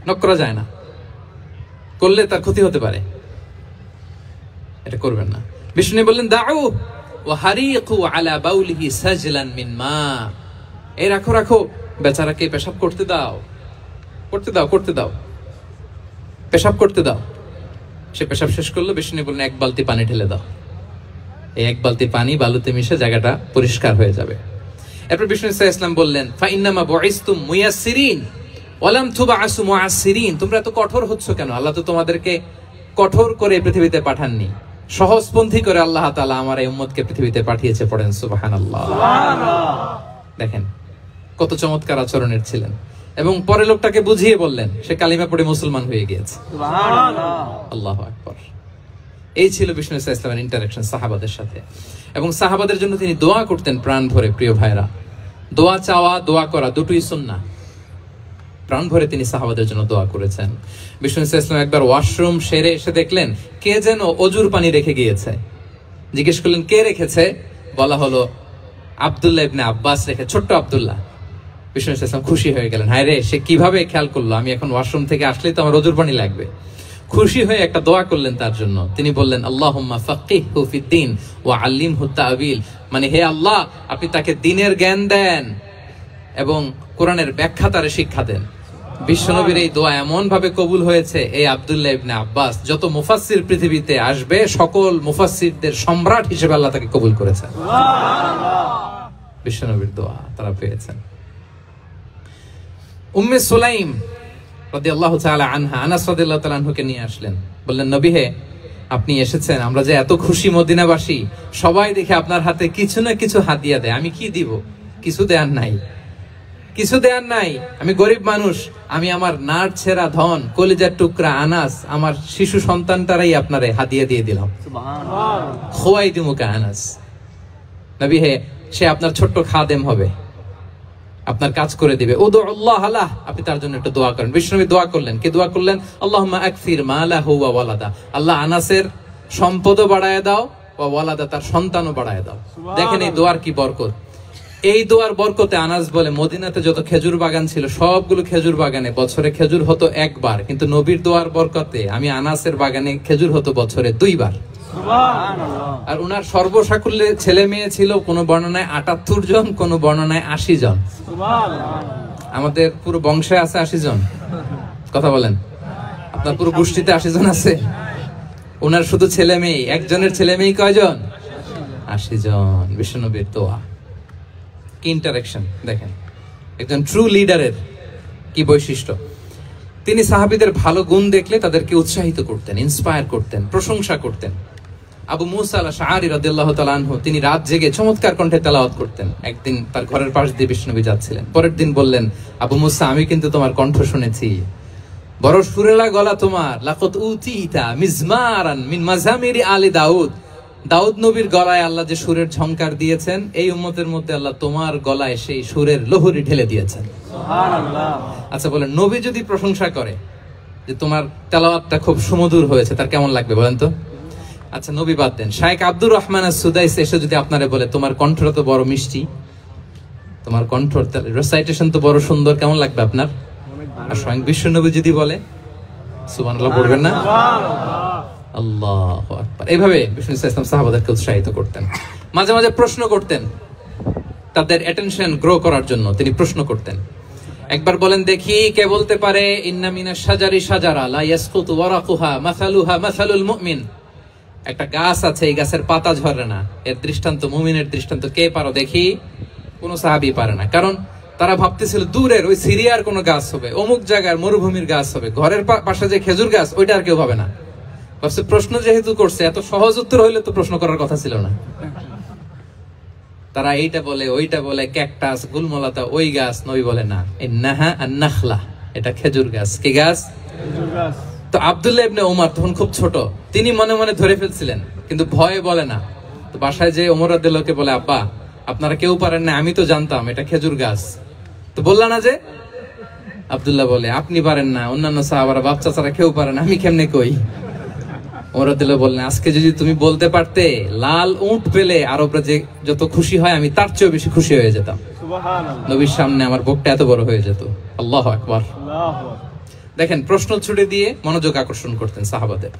S1: নক করা যায় না, করলে তার ক্ষতি হতে পারে, এটা করবেন না। বিষ্ণু বললেন, দাও ওয়া হারিকু আলা বাউলিহি সাজলান মিন মা, এই রাখো রাখো, বেচারাকে পেশাব করতে দাও, করতে দাও, করতে দাও, পেশাব করতে দাও। সে পেশাব শেষ করলো। বিষ্ণু বললেন, এক বালতি পানি ঢেলে দাও। এই এক বালতি পানি বালুতে মিশে জায়গাটা পরিষ্কার হয়ে যাবে। এরপর বিষ্ণু সাল্লাল্লাহু আলাইহি ওয়াসাল্লাম বললেন, ফা ইন্নামা বুইসতুম মুয়াসসিরিন ওয়া লাম তুবআসু মুআসসিরিন, তোমরা এত কঠোর হচ্ছ কেন? আল্লাহ তো তোমাদেরকে কঠোর করে পৃথিবীতে পাঠাননি, সহজপন্থী করে আল্লাহ তাআলা আমার এই উম্মতকে পৃথিবীতে পাঠিয়েছে। পড়েন সুবহানাল্লাহ। দেখেন কত চমৎকার আচরণের ছিলেন। এবং পরে লোকটাকে বুঝিয়ে বললেন, সে কালিমা পড়ে মুসলমান হয়ে গিয়েছে। আল্লাহু আকবার। এই ছিল বিষ্ণু সাল্লাল্লাহু আলাইহি ওয়াসাল্লামের ইন্টারঅ্যাকশন সাহাবাদের সাথে। এবং সাহাবাদের জন্য তিনি দোয়া করতেন প্রাণ ভরে। প্রিয় ভাইরা, দোয়া চাওয়া, দোয়া করা দুটোই সুন্নাহ। প্রাণ ভরে তিনি সাহাবাদের জন্য দোয়া করেছেন। বিষ্ণু সাল্লাল্লাহু আলাইহি ওয়াসাল্লাম একবার ওয়াশরুম সেরে এসে দেখলেন কে যেন অজুর পানি রেখে গিয়েছে। জিজ্ঞেস করলেন, কে রেখেছে? বলা হলো, আব্দুল্লাহ ইবনে আব্বাস রেখে, ছোট্ট আব্দুল্লাহ। বিষ্ণু সাল্লাল্লাহু আলাইহি ওয়াসাল্লাম খুশি হয়ে গেলেন, হায় রে, সে কিভাবে খেয়াল করলো, আমি এখন ওয়াশরুম থেকে আসলেই তো আমার অজুর পানি লাগবে। খুশি হয়ে একটা দোয়া করলেন তার জন্য। তিনি বললেন, আল্লাহুম্মা ফাক্কিহহু ফিদ্দীন ওয়া আল্লিমহু তা'ওয়িল, মানে হে আল্লাহ, আপনি তাকে দ্বীনের জ্ঞান দেন এবং কোরআনের ব্যাখ্যা তারে শিক্ষা দেন। বিশ্বনবীর এই দোয়া এমন ভাবে কবুল হয়েছে, এই আব্দুল্লাহ ইবনে আব্বাস যত মুফাসসির পৃথিবীতে আসবে সকল মুফাসসিরদের সম্রাট হিসেবে আল্লাহ তাকে কবুল করেছেন। বিশ্বনবীর দোয়া তারা পেয়েছেন। উম্মে সুলাইম রাদিয়াল্লাহু তাআলা আনহা, আনাস রাদিয়াল্লাহু তাআলা আনহুকে নিয়ে আসলেন। বললেন, নবী হে, আপনি এসেছেন, আমরা যে এত খুশি মদিনাবাসী, সবাই দেখে আপনার হাতে কিছু না কিছু হাদিয়া দেয়, আমি কি দিব? কিছু দেয়ার নাই, কিছু দেয়ার নাই, আমি গরিব মানুষ, আমি আমার নার ছেঁড়া ধন, কলিজার টুকরা আনাস, আমার শিশু সন্তানটারাই আপনারে হাদিয়া দিয়ে দিলাম। সুবহানাল্লাহ। খুয়াইদুমুকা আনাস, নবী হে, সে আপনার ছোট্ট খাদেম হবে, আপনার কাজ করে দিবে। উদুল্লাহ আলাহ, আপনি তার জন্য একটু দোয়া করেন। বিষ্ণু দোয়া করলেন, কি দোয়া করলেন? আল্লাহুম্মা আকসির মালাহু ওয়া ওয়ালাদা, আল্লাহ আনাসের সম্পদও বাড়ায় দাও, ওয়া ওয়ালাদা, তার সন্তানও বাড়ায় দাও। দেখেন এই দোয়ার কি বরকত। এই দোয়ার বরকতে আনাস বলে, মদিনাতে যত খেজুর বাগান ছিল সবগুলো খেজুর বাগানে বছরে খেজুর হতো একবার, কিন্তু নবীর দোয়ার বরকতে আমি আনাসের বাগানে খেজুর হতো বছরে 2 বার। আর উনার সর্বসাকুল্যে ছেলে মেয়ে ছিল, কোন বর্ণনায় 78 জন, কোন বর্ণনায় 80 জন। আমাদের পুরো বংশে আছে 80 জন। কথা বলেন, আপনার পুরো গোষ্ঠীতে 80 জন আছে? উনার শুধু ছেলে মেয়ে, একজনের ছেলে মেয়ে কয়জন? 80 জন। বিশ্বনবীর দোয়া কি ইন্টারঅ্যাকশন দেখেন, একজন ট্রু লিডারের কি বৈশিষ্ট্য। তিনি সাহাবীদের ভালো গুণ দেখলে তাদেরকে উৎসাহিত করতেন, ইন্সপায়ার করতেন, প্রশংসা করতেন। আবু মুসা আল-আশআরী রাদিয়াল্লাহু তাআলা আনহু, তিনি রাত জেগে চমৎকার কণ্ঠে তেলাওয়াত করতেন। একদিন তার ঘরের পাশ দিয়ে বিষ্ণুনবী যাচ্ছিলেন। পরের দিন বললেন, আবু মুসা, আমি কিন্তু তোমার কণ্ঠ শুনেছি, বড় সুরেলা গলা তোমার। লাকাদ উতিতা মিজমারান মিন মাজামিরি আলি দাউদ, দাউদ নবীর গলায় আল্লাহ যে সুরের ঝংকার দিয়েছেন, এই উম্মতের মধ্যে আল্লাহ তোমার গলায় সেই সুরের লহরী ঢেলে দিয়েছেন। সুবহানাল্লাহ। আচ্ছা বলেন, নবী যদি প্রশংসা করে যে তোমার তেলাওয়াতটা খুব সুমধুর হয়েছে, তার কেমন লাগবে বলেন তো? আচ্ছা নবী বাদ দেন, শায়েখ আব্দুর রহমান আস-সুদাইস এসে যদি আপনারে বলে, তোমার কণ্ঠটা তো বড় মিষ্টি, তোমার কণ্ঠ রেসাইটেশন তো বড় সুন্দর, কেমন লাগবে আপনার? আর স্বয়ং বিশ্বনবী যদি বলে সুবহানাল্লাহ পড়বেন না? আল্লাহু আকবার। এইভাবে বিষ্ণু ইসলাম সাহাবাদেরকে উৎসাহিত করতেন। মাঝে মাঝে প্রশ্ন করতেন, তাদের অ্যাটেনশন গ্রো করার জন্য তিনি প্রশ্ন করতেন। একবার বলেন দেখি, কে বলতে পারে ইন্না মিনাশ শাজারি শাজারা লা ইয়াসকুতু ওয়ারাকুহা মাসালুহা মাসালুল মুমিন, একটা গাছ আছে এই গাছের পাতা ঝরে না, এর দৃষ্টান্ত মুমিনের দৃষ্টান্ত। কে পারো দেখি? কোন সাহাবী পারে না, কারণ তারা ভাবতেছিল দূরের ওই সিরিয়ার কোন গাছ হবে, অমুক জায়গার মরুভূমির গাছ হবে, ঘরের পাশে যে খেজুর গাছ ওইটা আর কেউ ভাবে না। ভাবছে প্রশ্ন যেহেতু করছে, এত সহজ উত্তর হইলে তো প্রশ্ন করার কথা ছিল না। তারা এইটা বলে ওইটা বলে, ক্যাকটাস গুলমলাতা ওই গাছ, নবী বলে না, ইন্নাহা আন-নাখলা, এটা খেজুর গাছ। কি গাছ? খেজুর গাছ। তো আব্দুল্লাহ ইবনে ওমর তখন খুব ছোট, তিনি মনে মনে ধরে ফেলছিলেন, কিন্তু ভয়ে বলে না। তো বাসায় যে ওমর রাদিয়াল্লাহু আনহু বলে, আব্বা আপনারা কেউ পারেন না, আমি তো জানতাম এটা খেজুর গাছ, তো বললা না যে? আব্দুল্লাহ বলে, আপনি পারেন না, অন্যান্য সাহাবারা বাচ্চা ছাড়া কেউ পারে না, আমি কেমনে কই? ওমর রাদিয়াল্লাহু বললেন, আজকে যদি তুমি বলতে পারতে লাল উট পেলে আরবরা যে যত খুশি হয় আমি তার চেয়েও বেশি খুশি হয়ে যেতাম। সুবহানাল্লাহ। নবীর সামনে আমার বুকটা এত বড় হয়ে যেত। আল্লাহু আকবার। আল্লাহু আকবার। দেখেন, প্রশ্ন ছুড়ে দিয়ে মনোযোগ আকর্ষণ করতেন সাহাবাদের।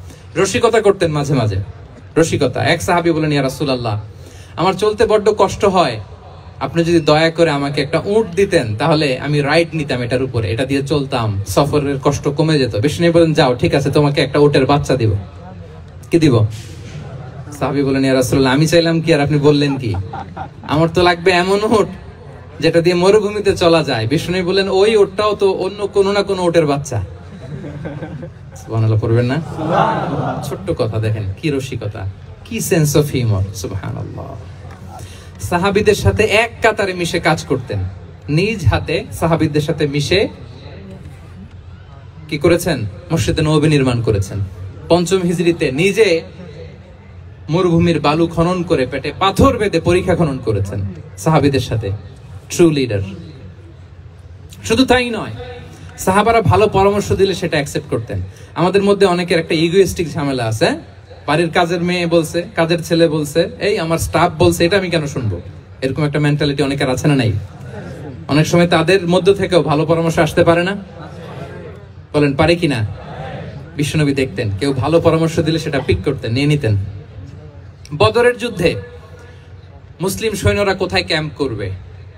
S1: রসিকতা করতেন মাঝে মাঝে, রসিকতা। এক সাহাবী বলেন, ইয়া রাসূলুল্লাহ, আমার চলতে বড্ড কষ্ট হয়, আপনি যদি দয়া করে আমাকে একটা উট দিতেন তাহলে আমি রাইড নিতাম এটার উপরে, এটা দিয়ে চলতাম, সফরের কষ্ট কমে যেত। বিষ্ণু বলেন, যাও ঠিক আছে, তোমাকে একটা উটের বাচ্চা দিব। কি দিব? সাহাবী বলেন, ইয়া রাসূলুল্লাহ, আমি চাইলাম কি আর আপনি বললেন কি? আমার তো লাগবে এমন উট যেটা দিয়ে মরুভূমিতে চলা যায়। বিষ্ণু বলেন, ওই উটটাও তো অন্য কোনো না কোনো উটের বাচ্চা। সুবহানাল্লাহ পড়বেন না? সুবহানাল্লাহ। ছোট্ট কথা, দেখেন কি রসিকতা, কি সেন্স অফ হিউমার। সুবহানাল্লাহ। সাহাবীদের সাথে এক কাতারে মিশে কাজ করতেন, নিজ হাতে সাহাবীদের সাথে মিশে কি করেছেন? মসজিদে নববী নির্মাণ করেছেন। পঞ্চম হিজরিতে নিজে মরুভূমির বালু খনন করে পেটে পাথর বেঁধে পরীক্ষা খনন করেছেন সাহাবীদের সাথে। True leader. শুধু তাই নয়, সাহাবারা ভালো পরামর্শ দিলে সেটা অ্যাকসেপ্ট করতেন। আমাদের মধ্যে অনেকের একটা ইগোইস্টিক ঝামেলা আছে, বাড়ির কাজের মেয়ে বলছে, কাজের ছেলে বলছে, এই আমার স্টাফ বলছে, এটা আমি কেন শুনবো? এরকম একটা মেন্টালিটি অনেকের আছে না নাই? অনেক সময় তাদের মধ্য থেকেও ভালো পরামর্শ আসতে পারে না? বলেন পারে কিনা? বিশ্বনবী দেখতেন কেউ ভালো পরামর্শ দিলে সেটা পিক করতেন, নিয়ে নিতেন। বদরের যুদ্ধে মুসলিম সৈন্যরা কোথায় ক্যাম্প করবে,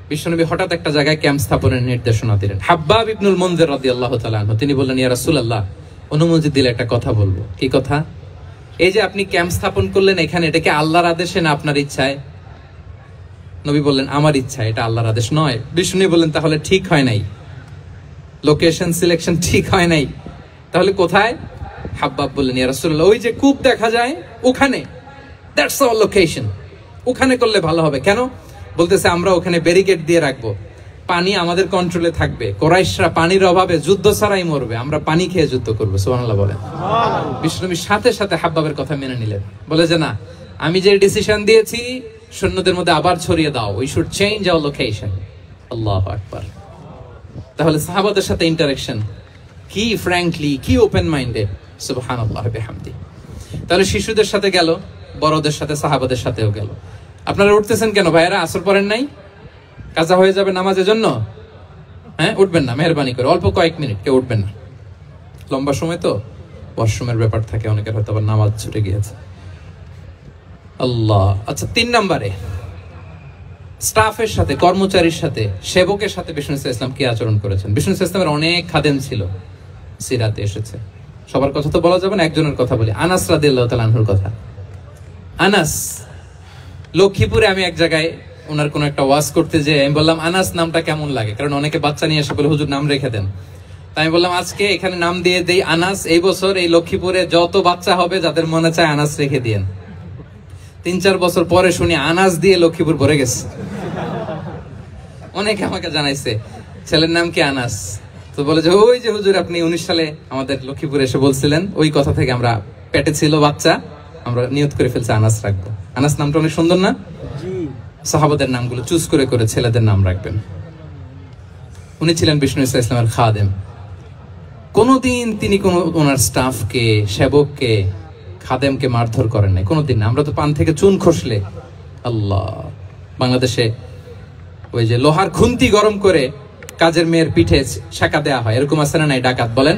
S1: বিশ্বনবী হঠাৎ একটা জায়গায় ক্যাম্প স্থাপনের নির্দেশনা দিলেন। হাব্বাব ইবনুল মুনজির রাদিয়াল্লাহু তাআলা আনহু, তিনি বললেন, ইয়া রাসূলুল্লাহ, অনুমতি দিলে একটা কথা বলবো। কি কথা? এই যে আপনি ক্যাম্প স্থাপন করলেন এখানে, এটা কি আল্লাহর আদেশে না আপনার ইচ্ছায়? নবী বললেন, আমার ইচ্ছা, এটা আল্লাহর আদেশ নয়। বিষ্ণু বললেন, তাহলে ঠিক হয় নাই, লোকেশন সিলেকশন ঠিক হয় নাই, তাহলে কোথায়? হাব্বাব বললেন, ইয়া রাসূলুল্লাহ, ওই যে কূপ দেখা যায় ওখানে, দ্যাটস আওয়ার লোকেশন, ওখানে করলে ভালো হবে। কেন? বলতেছে, আমরা ওখানে ব্যারিকেড দিয়ে রাখবো, পানি আমাদের কন্ট্রোলে থাকবে, কুরাইশরা পানির অভাবে যুদ্ধ ছাড়াই মরবে, আমরা পানি খেয়ে যুদ্ধ করবো। সুবহানাল্লাহ বলেন। বিষ্ণুনবী সাথে সাথে হাব্বাবের কথা মেনে নিলেন, বলে যে না, আমি যে ডিসিশন দিয়েছি সৈন্যদের মধ্যে আবার ছড়িয়ে দাও, we should change our location. আল্লাহু আকবার। তাহলে সাহাবাদের সাথে ইন্টারেকশন কি ফ্র্যাঙ্কলি, কি ওপেন মাইন্ডেড। সুবহানাল্লাহ বিহামদি। তাহলে শিশুদের সাথে গেল, বড়দের সাথে, সাহাবাদের সাথেও গেল। আপনারা উঠতেছেন কেন ভাইয়েরা? আসর পড়েন নাই? কাজা হয়ে যাবে নামাজের জন্য? হ্যাঁ, উঠবেন না মেহরবানি করে, অল্প কয়েক মিনিট, কেউ উঠবেন না, লম্বা সময় তো ওয়াশরুমের ব্যাপার থাকে, অনেকের হয়তো আবার নামাজ ছুটে গিয়েছে। আল্লাহ। আচ্ছা, 3 নম্বরে স্টাফের সাথে, কর্মচারীর সাথে, সেবকের সাথে বিষ্ণু ইসলাম কি আচরণ করেছেন? বিষ্ণু ইসলামের অনেক খাদেম ছিল, সিরাতে এসেছে। সবার কথা তো বলা যাবে না, একজনের কথা বলি, আনাস রাদিয়াল্লাহু তাআলা আনহুর কথা। আনাস, লক্ষ্মীপুরে আমি এক জায়গায় ওনার কোন একটা ওয়াজ করতে যে আমি বললাম, আনাস নামটা কেমন লাগে? কারণ অনেকে বাচ্চা নিয়ে এসে বলে, হুজুর নাম রেখে দেন। তাই আমি বললাম, আজকে এখানে নাম দিয়ে দেই আনাস। এই বছর এই লক্ষ্মীপুরে যত বাচ্চা হবে যাদের মনে চায় আনাস রেখে দিয়েন। 3-4 বছর পরে শুনি আনাস দিয়ে লক্ষ্মীপুর ভরে গেছে। অনেকে আমাকে জানাইছে ছেলের নাম কি আনাস। তো বলে যে, ওই যে হুজুর আপনি 19 সালে আমাদের লক্ষ্মীপুরে এসে বলছিলেন, ওই কথা থেকে আমরা, পেটে ছিল বাচ্চা, আমরা নিয়ত করে ফেলছি আনাস রাখবো। আনাস নামটা অনেক সুন্দর না? সাহাবাদের নামগুলো চুজ করে করে ছেলেদের নাম রাখবেন। উনি ছিলেন বিষ্ণু ইসলামের খাদেম। কোনদিন তিনি কোন ওনার স্টাফকে, সেবককে, খাদেমকে মারধর করেন নাই, কোনদিন না। আমরা তো পান থেকে চুন খসলে, আল্লাহ, বাংলাদেশে ওই যে লোহার খুন্তি গরম করে কাজের মেয়ের পিঠে শাঁকা দেয়া হয়, এরকম আছে না নাই? ডাকাত বলেন,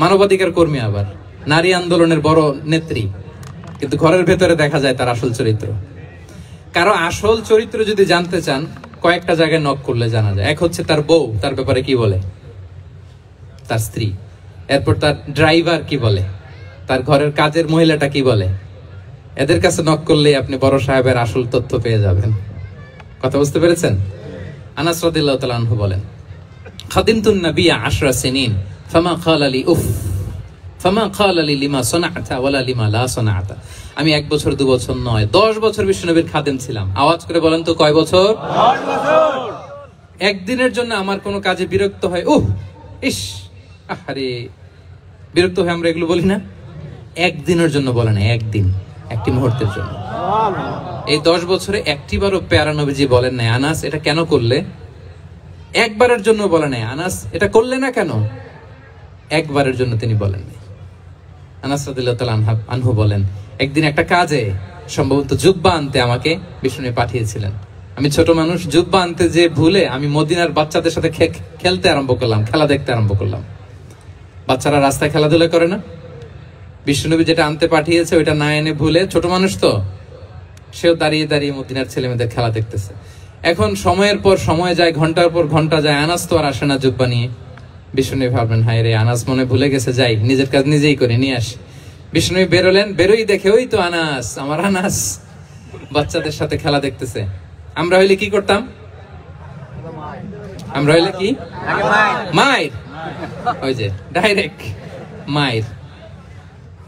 S1: মানবাধিকার কর্মী, আবার নারী আন্দোলনের বড় নেত্রী, কিন্তু ঘরের ভেতরে দেখা যায় তার আসল চরিত্র। কারো আসল চরিত্র যদি জানতে চান, কয়েকটা জায়গায় নক করলে জানা যায়। এক হচ্ছে তার বউ, তার ব্যাপারে কি বলে, তার স্ত্রী। এরপর তার ড্রাইভার কি বলে, তার ঘরের কাজের মহিলাটা কি বলে। এদের কাছে নক করলে আপনি বড় সাহেবের আসল তথ্য পেয়ে যাবেন। কথা বুঝতে পেরেছেন? আনাস রাদিয়াল্লাহু তাআলা আনহু বলেন, খাদিমতুন নবিয়্য 10 সিনিন ফামা ক্বালা লি উফ ফামা ক্বালা লি লিমা সানা'তা ওয়ালা লিমা লা সানা'তা। আমি 1 বছর 2 বছর নয়, 10 বছর বিশ্বনবীর খাদেম ছিলাম। আওয়াজ করে বলেন তো, কয় বছর? 10 বছর। একদিনের জন্য আমার কোনো কাজে বিরক্ত হয়, উহ ইস আরে, বিরক্ত হয়, আমরা এগুলো বলি না? একদিনের জন্য বলে না, একদিন, একটি মুহূর্তের জন্য। এই 10 বছরে একটিবারও প্যারা নবীজি বলেন নাই, আনাস এটা কেন করলে? একবারের জন্য বলে নাই, আনাস এটা করলে না কেন? একবারের জন্য তিনি বলেন নাই। আনাস রাদিয়াল্লাহু তাআলা আনহু বলেন, একদিন একটা কাজে সম্ভবত জুব্বা আনতে আমাকে বিষ্ণু পাঠিয়েছিলেন। আমি ছোট মানুষ, জুব্বা আনতে যে ভুলে আমি মদিনার বাচ্চাদের সাথে খেলতে আরম্ভ করলাম, খেলা দেখতে আরম্ভ করলাম। বাচ্চারা রাস্তায় খেলাধুলা করে না? বিশ্বনবী যেটা আনতে পাঠিয়েছে ওইটা না এনে ভুলে, ছোট মানুষ তো, সেও দাঁড়িয়ে দাঁড়িয়ে মদিনার ছেলে মেয়েদের খেলা দেখতেছে। এখন সময়ের পর সময় যায়, ঘন্টার পর ঘন্টা যায়, আনাস তো আর আসে না জুব্বা নিয়ে। বিষ্ণু ভাবলেন, হায় রে, আনাস মনে ভুলে গেছে, যাই নিজের কাজ নিজেই করে নিয়ে আসি। বিষ্ণু বেরোলেন, বেরোই দেখে ওই তো আনাস, আমার আনাস বাচ্চাদের সাথে খেলা দেখতেছে। আমরা হইলে কি করতাম? আমরা হইলে কি? মায়ের, ওই যে ডাইরেক্ট মায়ের।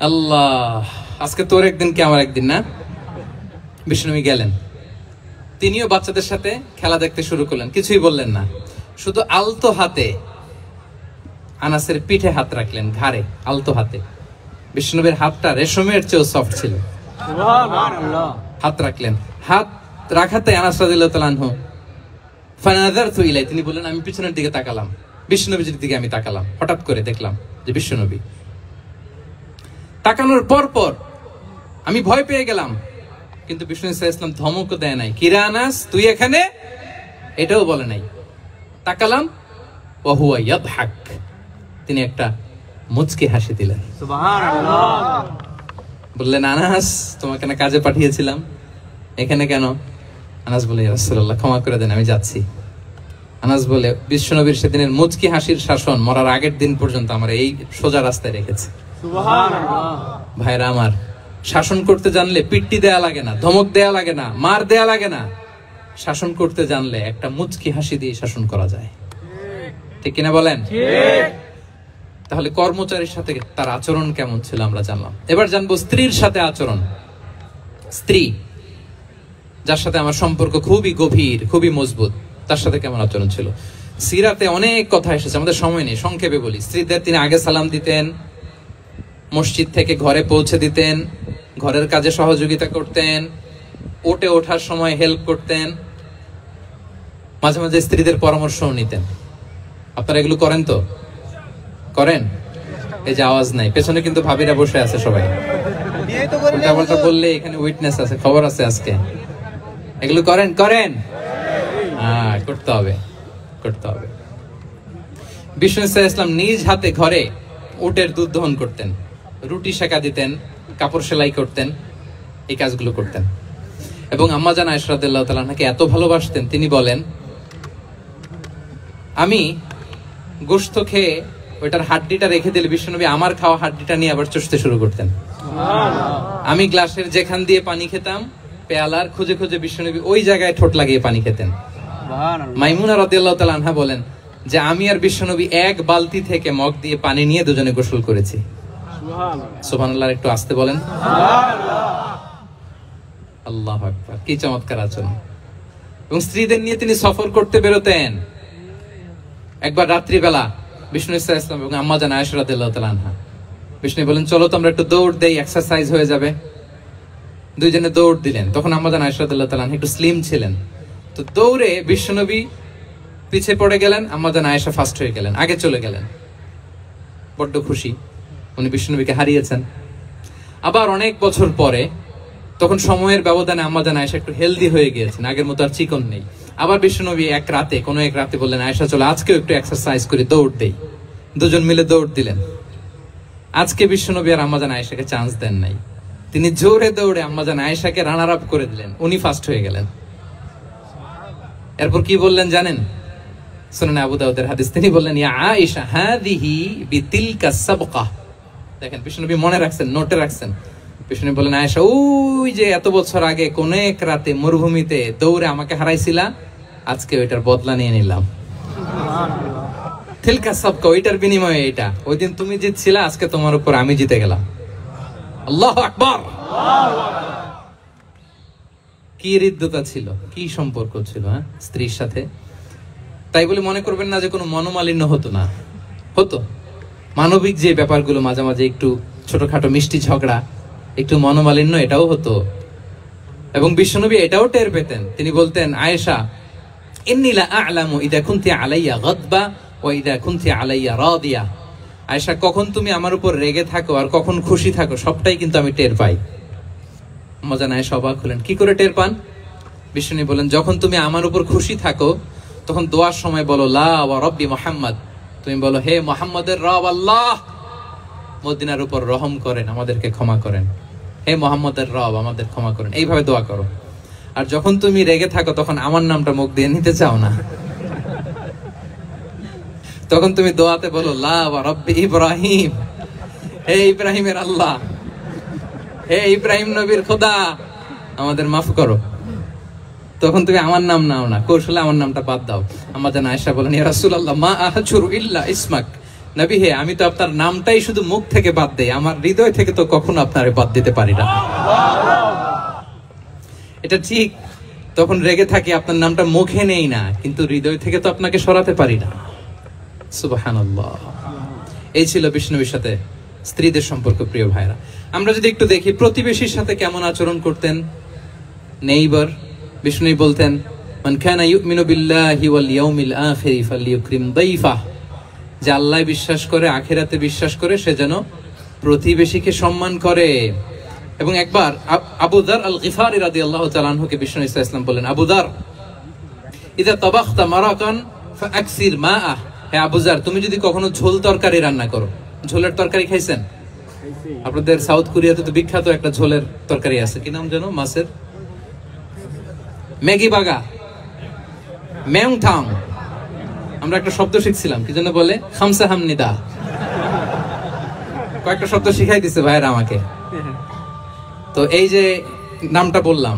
S1: আল্লাহ, আজকে তোর একদিন কি আমার একদিন না? বিষ্ণু গেলেন, তিনিও বাচ্চাদের সাথে খেলা দেখতে শুরু করলেন, কিছুই বললেন না, শুধু আলতো হাতে আনাসের পিঠে হাত রাখলেন, ঘাড়ে আলতো হাতে। বিষ্ণুবীর হাতটা রেশমের চেয়েও সফট ছিল। হাত রাখলেন, হাত রাখাতে আনাস রাদিয়াল্লাহু তাআলা আনহু ফানাযারতু ইলাই, তিনি বললেন আমি পিছনের দিকে তাকালাম, বিষ্ণুনবীর দিকে আমি তাকালাম। হঠাৎ করে দেখলাম যে বিষ্ণুনবী। তাকানোর পর পর আমি ভয় পেয়ে গেলাম, কিন্তু বিষ্ণু সাল্লাল্লাহু আলাইহি ওয়াসাল্লাম ধমকও দেয় নাই, কিরা আনাস তুই এখানে, এটাও বলে নাই। তাকালাম, ওয়া হুয়া ইয়াদহাক, তিনি একটা মুচকি হাসি দিলেন। সুবহানাল্লাহ। বললেন, আনাস তোমাকে না কাজে পাঠিয়েছিলাম, এখানে কেন? আনাস বলে, ইয়া রাসূলুল্লাহ ক্ষমা করে দেন, আমি যাচ্ছি। আনাস বলে, বিশ্বনবীর সেদিনের মুচকি হাসির শাসন মরার আগের দিন পর্যন্ত আমার এই সোজা রাস্তায় রেখেছে। সুবহানাল্লাহ। ভাইরা আমার, শাসন করতে জানলে পিট্টি দেয়া লাগে না, ধমক দেয়া লাগে না, মার দেয়া লাগে না। শাসন করতে জানলে একটা মুচকি হাসি দিয়ে শাসন করা যায়। ঠিক কিনা বলেন? ঠিক। তাহলে কর্মচারীর সাথে তার আচরণ কেমন ছিল আমরা জানলাম। এবার জানবো স্ত্রীর সাথে আচরণ। স্ত্রী যার সাথে আমার সম্পর্ক খুবই গভীর, খুবই মজবুত, তার সাথে কেমন আচরণ ছিল। সিরাতে অনেক কথা এসেছে, আমাদের সময় নেই, সংক্ষেপে বলি। স্ত্রীদের তিনি আগে সালাম দিতেন, মসজিদ থেকে ঘরে পৌঁছে দিতেন, ঘরের কাজে সহযোগিতা করতেন, ওঠে ওঠার সময় হেল্প করতেন, মাঝে মাঝে স্ত্রীদের পরামর্শও নিতেন। আপনারা এগুলো করেন তো? করেন? এই যে আওয়াজ নাই, পেছনে কিন্তু ভাবিরা বসে আছে সবাই। উল্টা বললে এখানে উইটনেস আছে, খবর আছে আজকে। এগুলো করেন? করেন? হ্যাঁ, করতে হবে, করতে হবে। বিষ্ণু সাল্লাল্লাহু আলাইহি ওয়াসাল্লাম নিজ হাতে ঘরে উটের দুধ দহন করতেন, রুটি সেকা দিতেন, কাপড় সেলাই করতেন, এই কাজগুলো করতেন। এবং আম্মা জান আয়েশা রাদিয়াল্লাহু তাআলা আনহাকে এত ভালোবাসতেন, তিনি বলেন, আমি গোশত খেয়ে ওইটার হাড্ডিটা রেখে দিলে বিশ্বনবী আমার খাওয়া হাড্ডিটা নিয়ে আবার চষতে শুরু করতেন। আমি গ্লাসের যেখান দিয়ে পানি খেতাম, পেয়ালার খুঁজে খুঁজে বিশ্বনবী ওই জায়গায় ঠোঁট লাগিয়ে পানি খেতেন। মাইমুনা রাদিয়াল্লাহু তাআলা আনহা বলেন যে আমি আর বিশ্বনবী এক বালতি থেকে মগ দিয়ে পানি নিয়ে দুজনে গোসল করেছি। সুবহানাল্লাহ। একটু আস্তে বলেন। আল্লাহু আকবার, কি চমৎকার আচরণ। এবং স্ত্রীদের নিয়ে তিনি সফর করতে বেরোতেন। একবার রাত্রিবেলা বিষ্ণু সাল্লাল্লাহু আলাইহি ওয়াসাল্লাম এবং আম্মা জান আয়েশা রাদিয়াল্লাহু তাআলা আনহা, বিষ্ণু বলেন চলো তো আমরা একটু দৌড় দেই, এক্সারসাইজ হয়ে যাবে। দুইজনে দৌড় দিলেন। তখন আম্মা জান আয়েশা রাদিয়াল্লাহু তাআলা আনহা একটু স্লিম ছিলেন, তো দৌড়ে বিশ্বনবী পিছিয়ে পড়ে গেলেন, আম্মা জান আয়েশা ফার্স্ট হয়ে গেলেন, আগে চলে গেলেন। বড্ড খুশি, উনি বিশ্বনবীকে হারিয়েছেন। আবার অনেক বছর পরে তখন সময়ের ব্যবধানে আম্মাজান আয়েশা একটু হেলদি হয়ে গিয়েছেন, আগের মতো আর চিকন নেই। আবার বিশ্বনবী এক রাতে বললেন, আয়েশা চলো আজকেও একটু এক্সারসাইজ করি, দৌড় দেই। দুজন মিলে দৌড় দিলেন। আজকে বিশ্বনবী আর আম্মাজান আয়েশাকে চান্স দেন নাই, তিনি জোরে দৌড়ে আম্মাজান আয়েশাকে রানার আপ করে দিলেন, উনি ফার্স্ট হয়ে গেলেন। এরপর কি বললেন জানেন? সুনানে আবু দাউদের হাদিস, তিনি বললেন, ইয়া আয়েশা হাদিহি বিতিলকা সাবকা। দেখেন বিশ্বনবী মনে রাখছেন, নোটে রাখছেন। বিশ্বনবী বললেন, আয়েশা ওই যে এত বছর আগে কোন এক রাতে মরুভূমিতে দৌড়ে আমাকে হারাইছিলা, আজকে ওইটার বদলা নিয়ে নিলাম। তিলকা সাবকা, ওইটার বিনিময়ে এটা। ওই দিন তুমি জিতছিলা, আজকে তোমার উপর আমি জিতে গেলাম। আল্লাহু আকবার। কি হৃদ্যতা ছিল, কি সম্পর্ক ছিল স্ত্রীর সাথে। তাই বলে মনে করবেন না যে কোনো মনোমালিন্য হতো না, হতো। মানবিক যে ব্যাপারগুলো, মাঝে মাঝে একটু ছোটখাটো মিষ্টি ঝগড়া, একটু মনোমালিন্য, এটাও হতো। এবং বিশ্বনবী এটাও টের পেতেন। তিনি বলতেন, আয়েশা ইন্নী লা আ'লামু ইযা কুনতি আলাইয়া গাদবা ওয়া ইযা কুনতি আলাইয়া রাদিয়া। আয়েশা, কখন তুমি আমার উপর রেগে থাকো আর কখন খুশি থাকো, সবটাই কিন্তু আমি টের পাই। আম্মাজান আয়েশা অবাক হলেন, কি করে টের পান? বিশ্বনবী বলেন, যখন তুমি আমার উপর খুশি থাকো তখন দোয়ার সময় বলো লা ওয়া রাব্বি মুহাম্মদ, তুমি বলো হে মুহাম্মদের রব আল্লাহ, মদিনার উপর রহম করেন, আমাদেরকে ক্ষমা করেন। হে মুহাম্মদের রব, আমাদের ক্ষমা করেন। এইভাবে দোয়া করো। আর যখন তুমি রেগে থাকো তখন আমার নামটা মুখ দিয়ে নিতে চাও না, তখন তুমি দোয়াতে বলো লা ওয়া রাব্বি ইব্রাহিম, হে ইব্রাহিমের আল্লাহ, হে ইব্রাহিম নবীর খোদা, আমাদের মাফ করো। তখন তুমি আমার নাম নাও না, কৌশলে আমার নামটা বাদ দাও। আম্মাজান আয়েশা বলেন, ইয়া রাসূলুল্লাহ মা আহজুরু ইল্লা ইসমাক। নবী হে, আমি তো আপনার নামটাই শুধু মুখ থেকে বাদ দেই, আমার হৃদয় থেকে তো কখনো আপনারে বাদ দিতে পারি না। এটা ঠিক, তখন রেগে থাকি, আপনার নামটা মুখে নেই না, কিন্তু হৃদয় থেকে তো আপনাকে সরাতে পারি না। সুবহানাল্লাহ। এই ছিল বিষ্ণুবীর সাথে স্ত্রীদের সম্পর্ক। প্রিয় ভাইরা, আমরা যদি একটু দেখি প্রতিবেশীর সাথে কেমন আচরণ করতেন নেইবার। বিষ্ণু বলতেন, মান কানা ইউমিনু বিল্লাহি ওয়াল ইয়াউমিল আখির ফালইউকরিম দাইফা। যে আল্লাহ বিশ্বাস করে, আখিরাতে বিশ্বাস করে, সে যেন প্রতিবেশীকে সম্মান করে। এবং একবার আবু যার আল গিফারি রাদিয়াল্লাহু তাআলা আনহুকে বিষ্ণু ইসা ইসলাম বললেন, আবু যার ইযা তাবাখতা মারাকান ফাআকসির মাআ। হে আবু যার, তুমি যদি কখনো ঝোল তরকারি রান্না করো, ঝোলের তরকারি খাইছেন? আপনাদের সাউথ কোরিয়াতে তো বিখ্যাত একটা ঝোলের তরকারি আছে, কি নাম যেন, মাছের ম্যাগি বাগা, মেংথাং। আমরা একটা শব্দ শিখছিলাম, কি জন্য বলে, খামসা হামনিদা। কয়েকটা শব্দ শিখাই দিছে ভাইরা আমাকে। তো এই যে নামটা বললাম,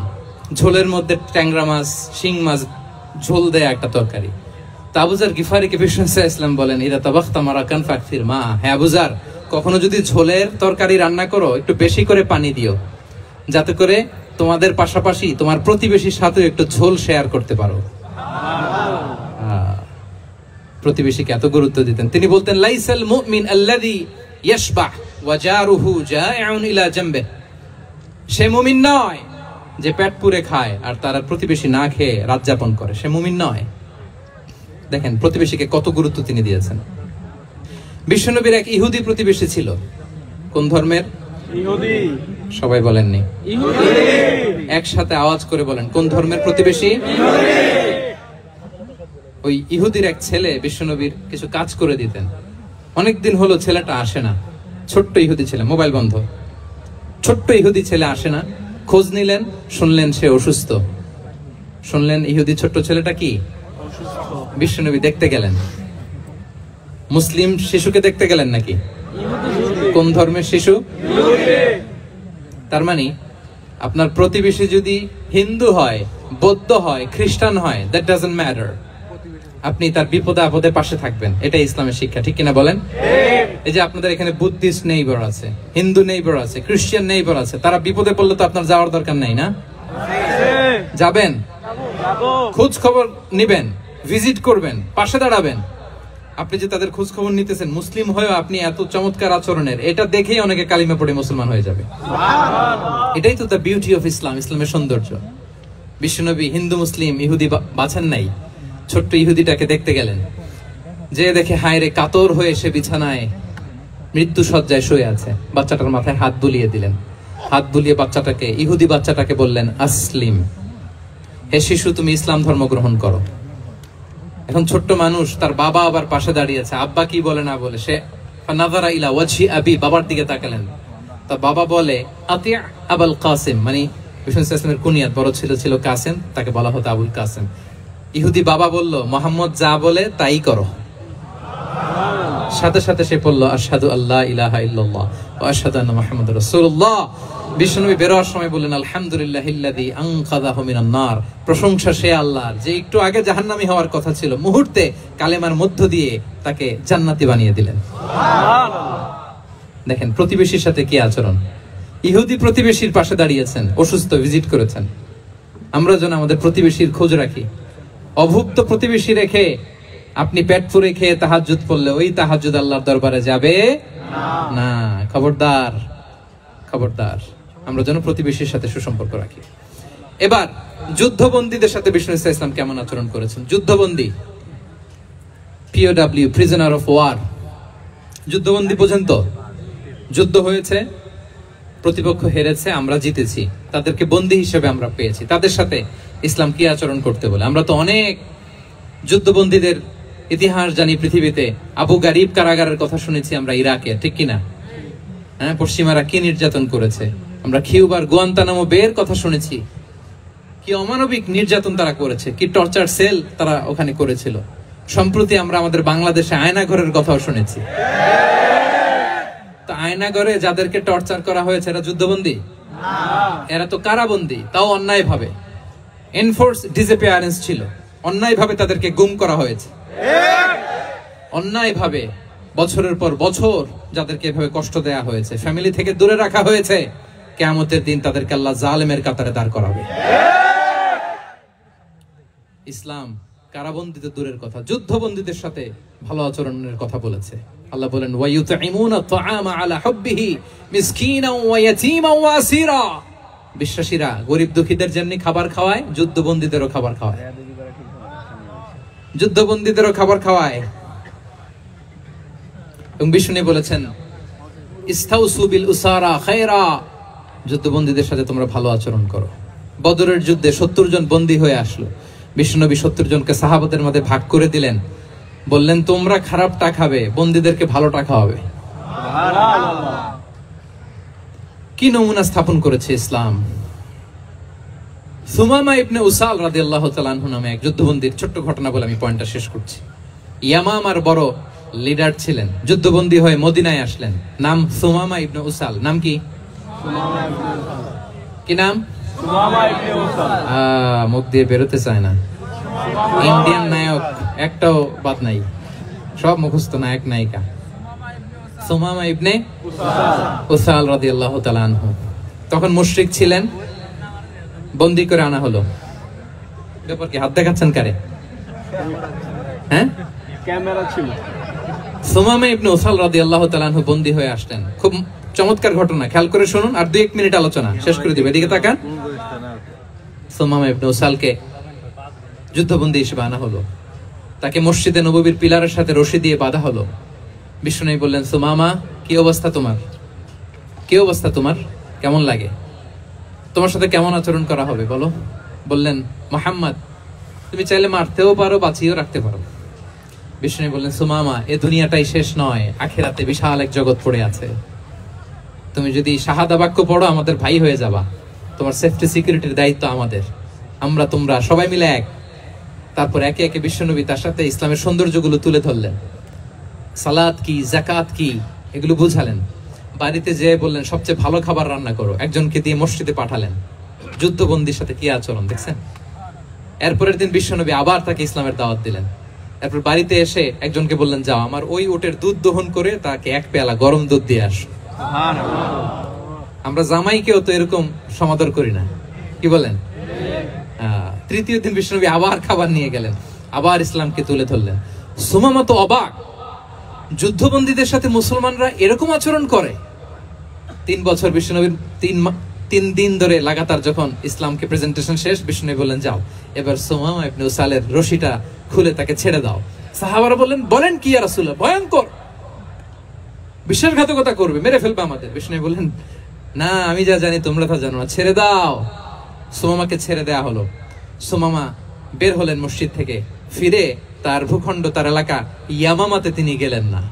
S1: ঝোলের মধ্যে ট্যাংরা মাছ, শিং মাছ ঝোল দেয়া একটা তরকারি। তো আবু যার গিফারিকে বিষ্ণু ইসলাম বলেন, ইদা তাবাখতা মারাকান ফাকফির মা। হ্যাঁ আবু যার, কখনো যদি ঝোলের তরকারি রান্না করো, একটু বেশি করে পানি দিও, যাতে করে তোমাদের পাশাপাশি তোমার প্রতিবেশীর সাথে একটু ঝোল শেয়ার করতে পারো। প্রতিবেশীকে এত গুরুত্ব দিতেন। তিনি বলতেন, লাইসাল মুমিন আল্লাযী ইয়াশবাহ ওয়া জারুহু জাইউন ইলা জামবিহি। সে মুমিন নয় যে পেট পুরে খায় আর তার প্রতিবেশী না খেয়ে রাত যাপন করে, সে মুমিন নয়। দেখেন প্রতিবেশীকে কত গুরুত্ব তিনি দিয়েছেন। বিশ্বনবীর এক ইহুদি প্রতিবেশী ছিল। কোন ধর্মের? ইহুদি। সবাই বলেননি? ইহুদি। একসাথে আওয়াজ করে বলেন, কোন ধর্মের প্রতিবেশী? ইহুদি। ওই ইহুদির এক ছেলে বিশ্বনবীর কিছু কাজ করে দিতেন। অনেকদিন হলো ছেলেটা আসে না, ছোট্ট ইহুদি ছেলে, মোবাইল বন্ধ, ছোট্ট ইহুদি ছেলে আসে না। খোঁজ নিলেন, শুনলেন সে অসুস্থ। শুনলেন ইহুদি ছোট্ট ছেলেটা কি অসুস্থ। বিশ্বনবী দেখতে গেলেন। মুসলিম শিশুকে দেখতে গেলেন নাকি? কোন ধর্মের শিশু? তার মানে আপনার প্রতিবেশী যদি হিন্দু হয়, বৌদ্ধ হয়, খ্রিস্টান হয়, দ্যাট ডাজন্ট ম্যাটার, আপনি তার বিপদে আপদে পাশে থাকবেন। এটাই ইসলামের শিক্ষা, ঠিক কিনা বলেন? এই যে আপনাদের এখানে বুদ্ধিস্ট নেইবার আছে, হিন্দু নেইবার আছে, খ্রিস্টান নেইবার আছে, তারা বিপদে পড়লে তো আপনার যাওয়ার দরকার নাই না? যাবেন, খোঁজ খবর নিবেন, ভিজিট করবেন, পাশে দাঁড়াবেন। আপনি যে তাদের খোঁজ খবর নিতেছেন, মুসলিম হয়েও আপনি এত চমৎকার আচরণের, এটা দেখেই অনেকে কালিমা পড়ে মুসলমান হয়ে যাবে। এটাই তো দ্য বিউটি অফ ইসলাম, ইসলামের সৌন্দর্য। বিশ্বনবী হিন্দু মুসলিম ইহুদি বাছেন নাই, ছোট্ট ইহুদিটাকে দেখতে গেলেন। যে দেখে হায় রে, কাতর হয়ে সে বিছানায় মৃত্যু শয্যায় শুয়ে আছে। বাচ্চাটার মাথায় হাত বুলিয়ে দিলেন। হাত বুলিয়ে বাচ্চাটাকে, ইহুদি বাচ্চাটাকে বললেন, আসলিম, হে শিশু তুমি ইসলাম ধর্ম গ্রহণ করো। এখন ছোট্ট মানুষ, তার বাবা আবার পাশে দাঁড়িয়েছে, আব্বা কি বলে না বলে, সে নাযারা ইলা ওয়াজহি আবি, বাবার দিকে তাকালেন। তা বাবা বলে আতি আবুল কাসিম, মানে বিষ্ণু ইসলামের কুনিয়াত, বড় ছিল ছিল কাসেম, তাকে বলা হতো আবুল কাসেম। ইহুদি বাবা বলল, মোহাম্মদ যা বলে তাই করো। সাথে সাথে সে বলল, আশহাদু আল্লা ইলাহা ইল্লাল্লাহ ওয়া আশহাদু আন্না মুহাম্মাদুর রাসূলুল্লাহ। বিশ্বনবী বেরোয়ার সময় বললেন, আলহামদুলিল্লাহিল্লাযী আনকাযাহু মিনান নার, প্রশংসা সে আল্লাহর যে একটু আগে জাহান্নামী হওয়ার কথা ছিল, মুহূর্তে কালেমার মধ্য দিয়ে তাকে জান্নাতি বানিয়ে দিলেন। সুবহানাল্লাহ। দেখেন প্রতিবেশীর সাথে কি আচরণ। ইহুদি প্রতিবেশীর পাশে দাঁড়িয়েছেন, অসুস্থ, ভিজিট করেছেন। আমরা যেন আমাদের প্রতিবেশীর খোঁজ রাখি। অভুক্ত প্রতিবেশী রেখে আপনি পেট পুরে খেয়ে তাহাজ্জুদ পড়লে ওই তাহাজ্জুদ আল্লাহর দরবারে যাবে না। খবরদার, খবরদার, আমরা যেন প্রতিবেশীর সাথে সুসম্পর্ক রাখি। এবার যুদ্ধবন্দীদের সাথে বিষ্ণু ইসলাম কেমন আচরণ করেছেন। যুদ্ধবন্দী, POW, প্রিজনার অফ ওয়ার, যুদ্ধবন্দী পর্যন্ত যুদ্ধ হয়েছে, প্রতিপক্ষ হেরেছে, আমরা জিতেছি, তাদেরকে বন্দী হিসেবে আমরা পেয়েছি, তাদের সাথে ইসলাম কি আচরণ করতে বলে। আমরা তো অনেক যুদ্ধবন্দীদের ইতিহাস জানি পৃথিবীতে। আবু গারিব কারাগারের কথা শুনেছি আমরা ইরাকে, ঠিক কিনা? হ্যাঁ, পশ্চিমারা কি নির্যাতন করেছে। আমরা কিউবার গুয়ান্তানামো বের কথা শুনেছি, কি অমানবিক নির্যাতন তারা করেছে, কি টর্চার সেল তারা ওখানে করেছিল। সম্প্রতি আমরা আমাদের বাংলাদেশে আয়নাঘরের কথাও শুনেছি। তো আয়নাঘরে যাদেরকে টর্চার করা হয়েছে এরা যুদ্ধবন্দী না, এরা তো কারাবন্দী, তাও অন্যায় ভাবে। এনফোর্স ডিসঅ্যাপিয়ারেন্স ছিল, অন্যায় ভাবে তাদেরকে গুম করা হয়েছে, অন্যায় ভাবে বছরের পর বছর যাদেরকে এভাবে কষ্ট দেয়া হয়েছে, ফ্যামিলি থেকে দূরে রাখা হয়েছে। কিয়ামতের দিন তাদেরকে আল্লাহ জালেমের কাতারে দাঁড় করাবে। ইসলাম কারাবন্দীদের দূরের কথা, যুদ্ধবন্দীদের সাথে ভালো আচরণের কথা বলেছে। আল্লাহ বলেন, ওয়া ইউতঈমুনা আত-তাআমা আলা হুব্বিহি মিসকিনাও ওয়া ইয়াতীমাও ওয়া আসীরা। বিশ্বাসীরা গরিব দুঃখীদের যেমনি খাবার খাওয়ায়, যুদ্ধবন্দীদেরও খাবার খাওয়ায়, যুদ্ধবন্দীদেরও খাবার খাওয়ায়। এবং বিষ্ণু বলেছেন, ইস্তাউসু বিল উসারা খায়রা, যুদ্ধবন্দীদের সাথে তোমরা ভালো আচরণ করো। বদরের যুদ্ধে 70 জন বন্দী হয়ে আসলো। বিশ্বনবী 70 জনকে সাহাবাদের মধ্যে ভাগ করে দিলেন, বললেন তোমরা খারাপটা খাবে, বন্দীদেরকে ভালোটা খাওয়াবে। সুবহানাল্লাহ। কি নমুনা স্থাপন করেছে ইসলাম। সুমামা ইবনে উসাল রাদিয়াল্লাহু তাআলা আনহু নামে এক যুদ্ধবন্দীর ছোট্ট ঘটনা বলে আমি পয়েন্টটা শেষ করছি। ইয়ামামার বড় লিডার ছিলেন, যুদ্ধবন্দী হয়ে মদিনায় আসলেন। নাম সুমামা ইবনে উসাল। নাম কি? সুমামা ইবনে উসাল। কি নাম? সুমামা ইবনে উসাল। মুখ দিয়ে বেরোতে চায় না। ইন্ডিয়ান নায়ক একটাও বাদ নাই, সব মুখস্থ নায়ক নায়িকা। সুমামা ইবনে উসাল রাদিয়াল্লাহু তাআলা আনহু তখন মুশরিক ছিলেন, বন্দী করে আনা হলো। ব্যাপার কি? হাত দেখাচ্ছেন কারে? হ্যাঁ, ক্যামেরা ছিল। সুমামা ইবনে উসাল রাদিয়াল্লাহু তাআলা আনহু বন্দী হয়ে আসলেন। খুব চমৎকার ঘটনা, খেয়াল করে শুনুন, আর 2-1 মিনিট আলোচনা শেষ করে দিবে। এদিকে তাকান। সুমামা ইবনে উসালকে যুদ্ধবন্দী হিসেবে আনা হলো। তাকে মসজিদে নববীর পিলারের সাথে রশি দিয়ে বাঁধা হলো। বিষ্ণু বললেন, সুমামা কি অবস্থা তোমার? কি অবস্থা তোমার? কেমন লাগে? তোমার সাথে কেমন আচরণ করা হবে বলো? বললেন, মুহাম্মদ তুমি চাইলে মারতেও পারো, বাঁচিয়েও রাখতে পারো। বিষ্ণু বললেন, সুমামা এ দুনিয়াটাই শেষ নয়, আখিরাতে বিশাল এক জগৎ পড়ে আছে। তুমি যদি শাহাদা বাক্য পড়ো আমাদের ভাই হয়ে যাবা, তোমার সেফটি সিকিউরিটির দায়িত্ব আমাদের, আমরা তোমরা সবাই মিলে এক। তারপর একে একে বিশ্বনবী তার সাথে ইসলামের সৌন্দর্যগুলো তুলে ধরলেন। সালাত কি, যাকাত কি, এগুলো বুঝালেন। বাড়িতে যেয়ে বললেন সবচেয়ে ভালো খাবার রান্না করো, একজনকে দিয়ে মসজিদে পাঠালেন। যুদ্ধবন্দীর সাথে কি আচরণ দেখছেন। এরপরের দিন বিশ্বনবী আবার তাকে ইসলামের দাওয়াত দিলেন। এরপর বাড়িতে এসে একজনকে বললেন, যাও আমার ওই উটের দুধ দহন করে তাকে 1 পেয়ালা গরম দুধ দিয়ে আস। আমরা জামাইকেও তো এরকম সমাদর করি না, কি বলেন? তৃতীয় দিন বিশ্বনবী আবার খাবার নিয়ে গেলেন, আবার ইসলামকে তুলে ধরলেন। সুমামা তো অবাক, যুদ্ধবন্দীদের সাথে মুসলমানরা এরকম আচরণ করে। 3 বছর বিশ্বনবীর 3 দিন ধরে লাগাতার যখন ইসলামকে প্রেজেন্টেশন শেষ, বিশ্বনবী বললেন, যাও এবার সুমামা ইবনে উসালের রশিটা খুলে তাকে ছেড়ে দাও। সাহাবারা বলেন কি ইয়া রাসূলুল্লাহ, ভয়ঙ্কর, বিশ্বাসঘাতকতা করবে, মেরে ফেলবে আমাদের। বিষ্ণু বললেন, না আমি যা জানি তোমরা তা জানো না, ছেড়ে দাও। সুমামাকে ছেড়ে দেয়া হলো। সুমামা বের হলেন মসজিদ থেকে, ফিরে তার ভূখণ্ড, তার এলাকা ইয়ামামাতে তিনি গেলেন না।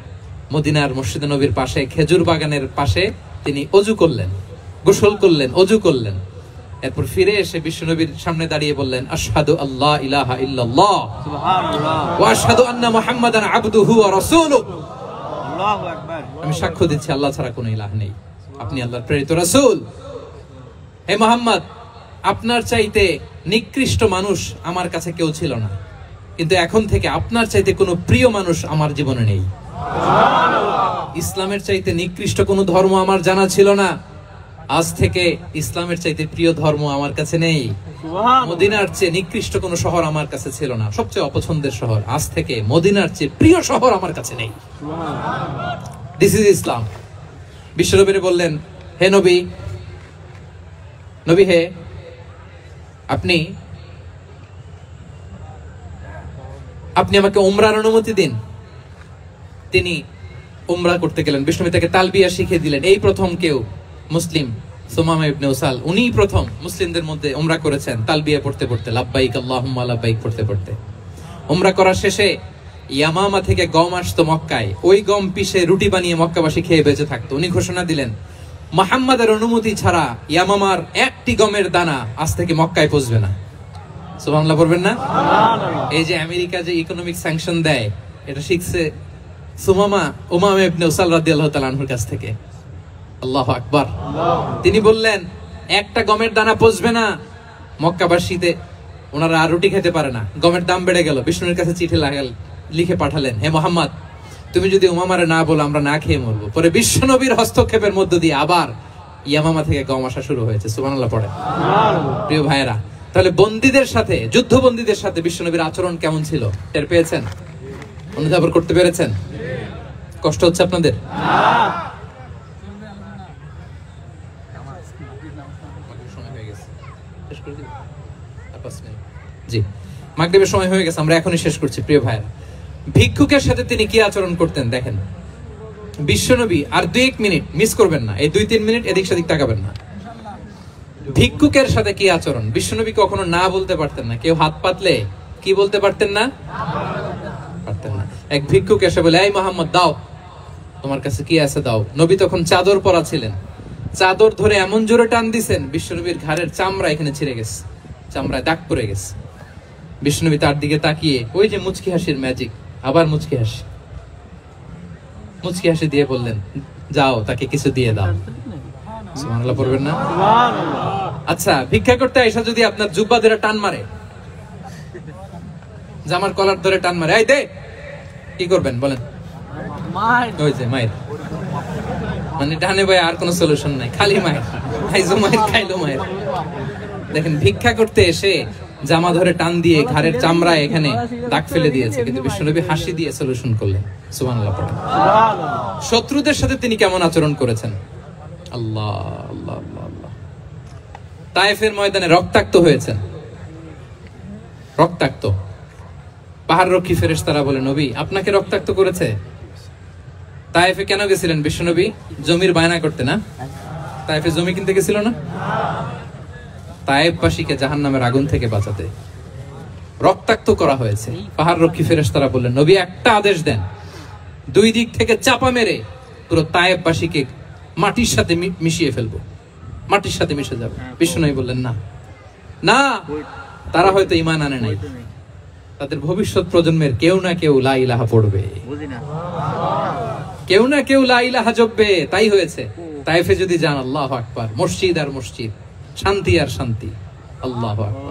S1: মদিনার মসজিদে নবীর পাশে খেজুর বাগানের পাশে তিনি অজু করলেন, গোসল করলেন, অজু করলেন। এরপর ফিরে এসে বিশ্বনবীর সামনে দাঁড়িয়ে বললেন, আশহাদু আল্লাহ ইলাহা ইল্লাল্লাহ ওয়া আশহাদু আন্না মুহাম্মাদান আবদুহু ওয়া রাসূলুহু। আল্লাহু আকবার। আমি সাক্ষ্য দিচ্ছি আল্লাহ ছাড়া কোনো ইলাহ নেই, আপনি আল্লাহর প্রেরিত রাসূল। হে মুহাম্মদ, আপনার চাইতে নিকৃষ্ট মানুষ আমার কাছে কেউ ছিল না, কিন্তু এখন থেকে আপনার চাইতে কোনো প্রিয় মানুষ আমার জীবনে নেই। ইসলামের চাইতে নিকৃষ্ট কোনো ধর্ম আমার জানা ছিল না, আজ থেকে ইসলামের চাইতে প্রিয় ধর্ম আমার কাছে নেই। মদিনার চেয়ে নিকৃষ্ট কোনো শহর আমার কাছে ছিল না, সবচেয়ে অপছন্দের শহর, আজ থেকে মদিনার চেয়ে প্রিয় শহর আমার কাছে নেই। দিস ইজ ইসলাম। বিশ্বনবী বললেন, হে নবী, নবী হে, আপনি আমাকে উমরার অনুমতি দিন। তিনি উমরা করতে গেলেন। বিশ্বনবী তাকে তালবিয়া শিখিয়ে দিলেন। এই প্রথম কেউ মুসলিম, সুমামা ইবনে উসাল, উনিই প্রথম মুসলিমদের মধ্যে উমরা করেছেন তালবিয়া পড়তে পড়তে, লাব্বাইক আল্লাহুম্মা লাব্বাইক পড়তে পড়তে। উমরা করার শেষে ইয়ামামা থেকে গম আসতো মক্কায়, ওই গম পিষে রুটি বানিয়ে মক্কাবাসী খেয়ে বেঁচে থাকতো। উনি ঘোষণা দিলেন, মুহাম্মাদের অনুমতি ছাড়া ইয়ামামার একটি গমের দানা আজ থেকে মক্কায় পৌঁছবে না। সুবহানাল্লাহ পড়বেন না? এই যে আমেরিকা যে ইকোনমিক স্যাংশন দেয়, এটা শিখছে সুমামা উমামা ইবনে উসাল রাদিয়াল্লাহু তাআলা আনহুর কাছ থেকে। আল্লাহু আকবার। তিনি বললেন, একটা গমের দানা পৌঁছবে না মক্কাবাসীতে, ওনারা আর রুটি খেতে পারে না। গমের দাম বেড়ে গেল। বিষ্ণুর কাছে চিঠি লিখে পাঠালেন, হে মুহাম্মদ, তুমি যদি উমামারে না বলো আমরা না খেয়ে মরবো। পরে বিশ্বনবীর হস্তক্ষেপের মধ্য দিয়ে আবার ইয়ামামা থেকে গম আসা শুরু হয়েছে। সুবহানাল্লাহ পড়ে। প্রিয় ভাইয়েরা, তাহলে বন্দীদের সাথে, যুদ্ধবন্দীদের সাথে বিশ্বনবীর আচরণ কেমন ছিল টের পেয়েছেন? অনুধাবন করতে পেরেছেন? কষ্ট হচ্ছে আপনাদের? জি, মাগরিবের সময় হয়ে গেছে, আমরা এখনই শেষ করছি। প্রিয় ভাইয়েরা, ভিক্ষুকের সাথে তিনি কি আচরণ করতেন দেখেন। বিশ্বনবী, আর 2-1 মিনিট মিস করবেন না, এই 2-3 মিনিট এদিক সেদিক তাকাবেন না। ভিক্ষুকের সাথে কি আচরণ? বিশ্বনবী কখনো না বলতে পারতেন না। কেউ হাত পাতলে কি বলতে পারতেন না? পারতেন না। এক ভিক্ষুক এসে বলে, এই মুহাম্মদ দাও, তোমার কাছে কি আছে দাও। নবী তখন চাদর পরা ছিলেন। চাদর ধরে এমন জোরে টান দিছেন, বিশ্বনবীর ঘাড়ের চামড়া এখানে ছিঁড়ে গেছে, চামড়ায় দাগ পড়ে গেছে। বিশ্বনবী তার দিকে তাকিয়ে, ওই যে মুচকি হাসির ম্যাজিক, আবার মুচকি হাসি দিয়ে বললেন, যাও তাকে কিছু দিয়ে দাও। সুবহানাল্লাহ পড়বেন না? আচ্ছা, ভিক্ষা করতে আইসা যদি আপনার জুব্বা ধরে টান মারে, জামার কলার ধরে টান মারে, এই দে, কি করবেন বলেন? ওই যে মায়ের, মানে ডানে ভাই আর কোন সলিউশন নাই, খালি মায়ের, খাইজো মায়ের, খাইলো মায়ের। দেখেন, ভিক্ষা করতে এসে জামা ধরে টান দিয়ে ঘাড়ের চামড়ায় এখানে দাগ ফেলে দিয়েছে, কিন্তু বিশ্বনবী হাসি দিয়ে সলিউশন করলেন। সুবহানাল্লাহ পড়েন। শত্রুদের সাথে তিনি কেমন আচরণ করেছেন? আল্লাহ আল্লাহ আল্লাহ। তায়েফের ময়দানে রক্তাক্ত হয়েছেন, রক্তাক্ত। পাহাড় রক্ষী ফেরেশতারা বলে, নবী আপনাকে রক্তাক্ত করেছে? তায়েফে কেন গেছিলেন বিশ্বনবী? জমির বায়না করতে না? তায়েফে জমি কিনতে গেছিল না? তায়েফবাসীকে জাহান্নামের আগুন থেকে বাঁচাতে রক্তাক্ত করা হয়েছে। পাহাড় রক্ষী ফেরেশতারা বললেন, নবী একটা আদেশ দেন, 2 দিক থেকে চাপা মেরে পুরো তায়েফবাসীকে মাটির সাথে মিশিয়ে ফেলবো, মাটির সাথে মিশে যাবে। বিশ্বনবী বললেন, না না, তারা হয়তো ঈমান আনে নাই, তাদের ভবিষ্যৎ প্রজন্মের কেউ না কেউ লা ইলাহা পড়বে, কেউ না কেউ লা ইলাহা জপবে। তাই হয়েছে। তায়েফে যদি যান, আল্লাহু আকবার, মসজিদ আর মসজিদ, শান্তি আর শান্তি। আল্লাহু আকবার।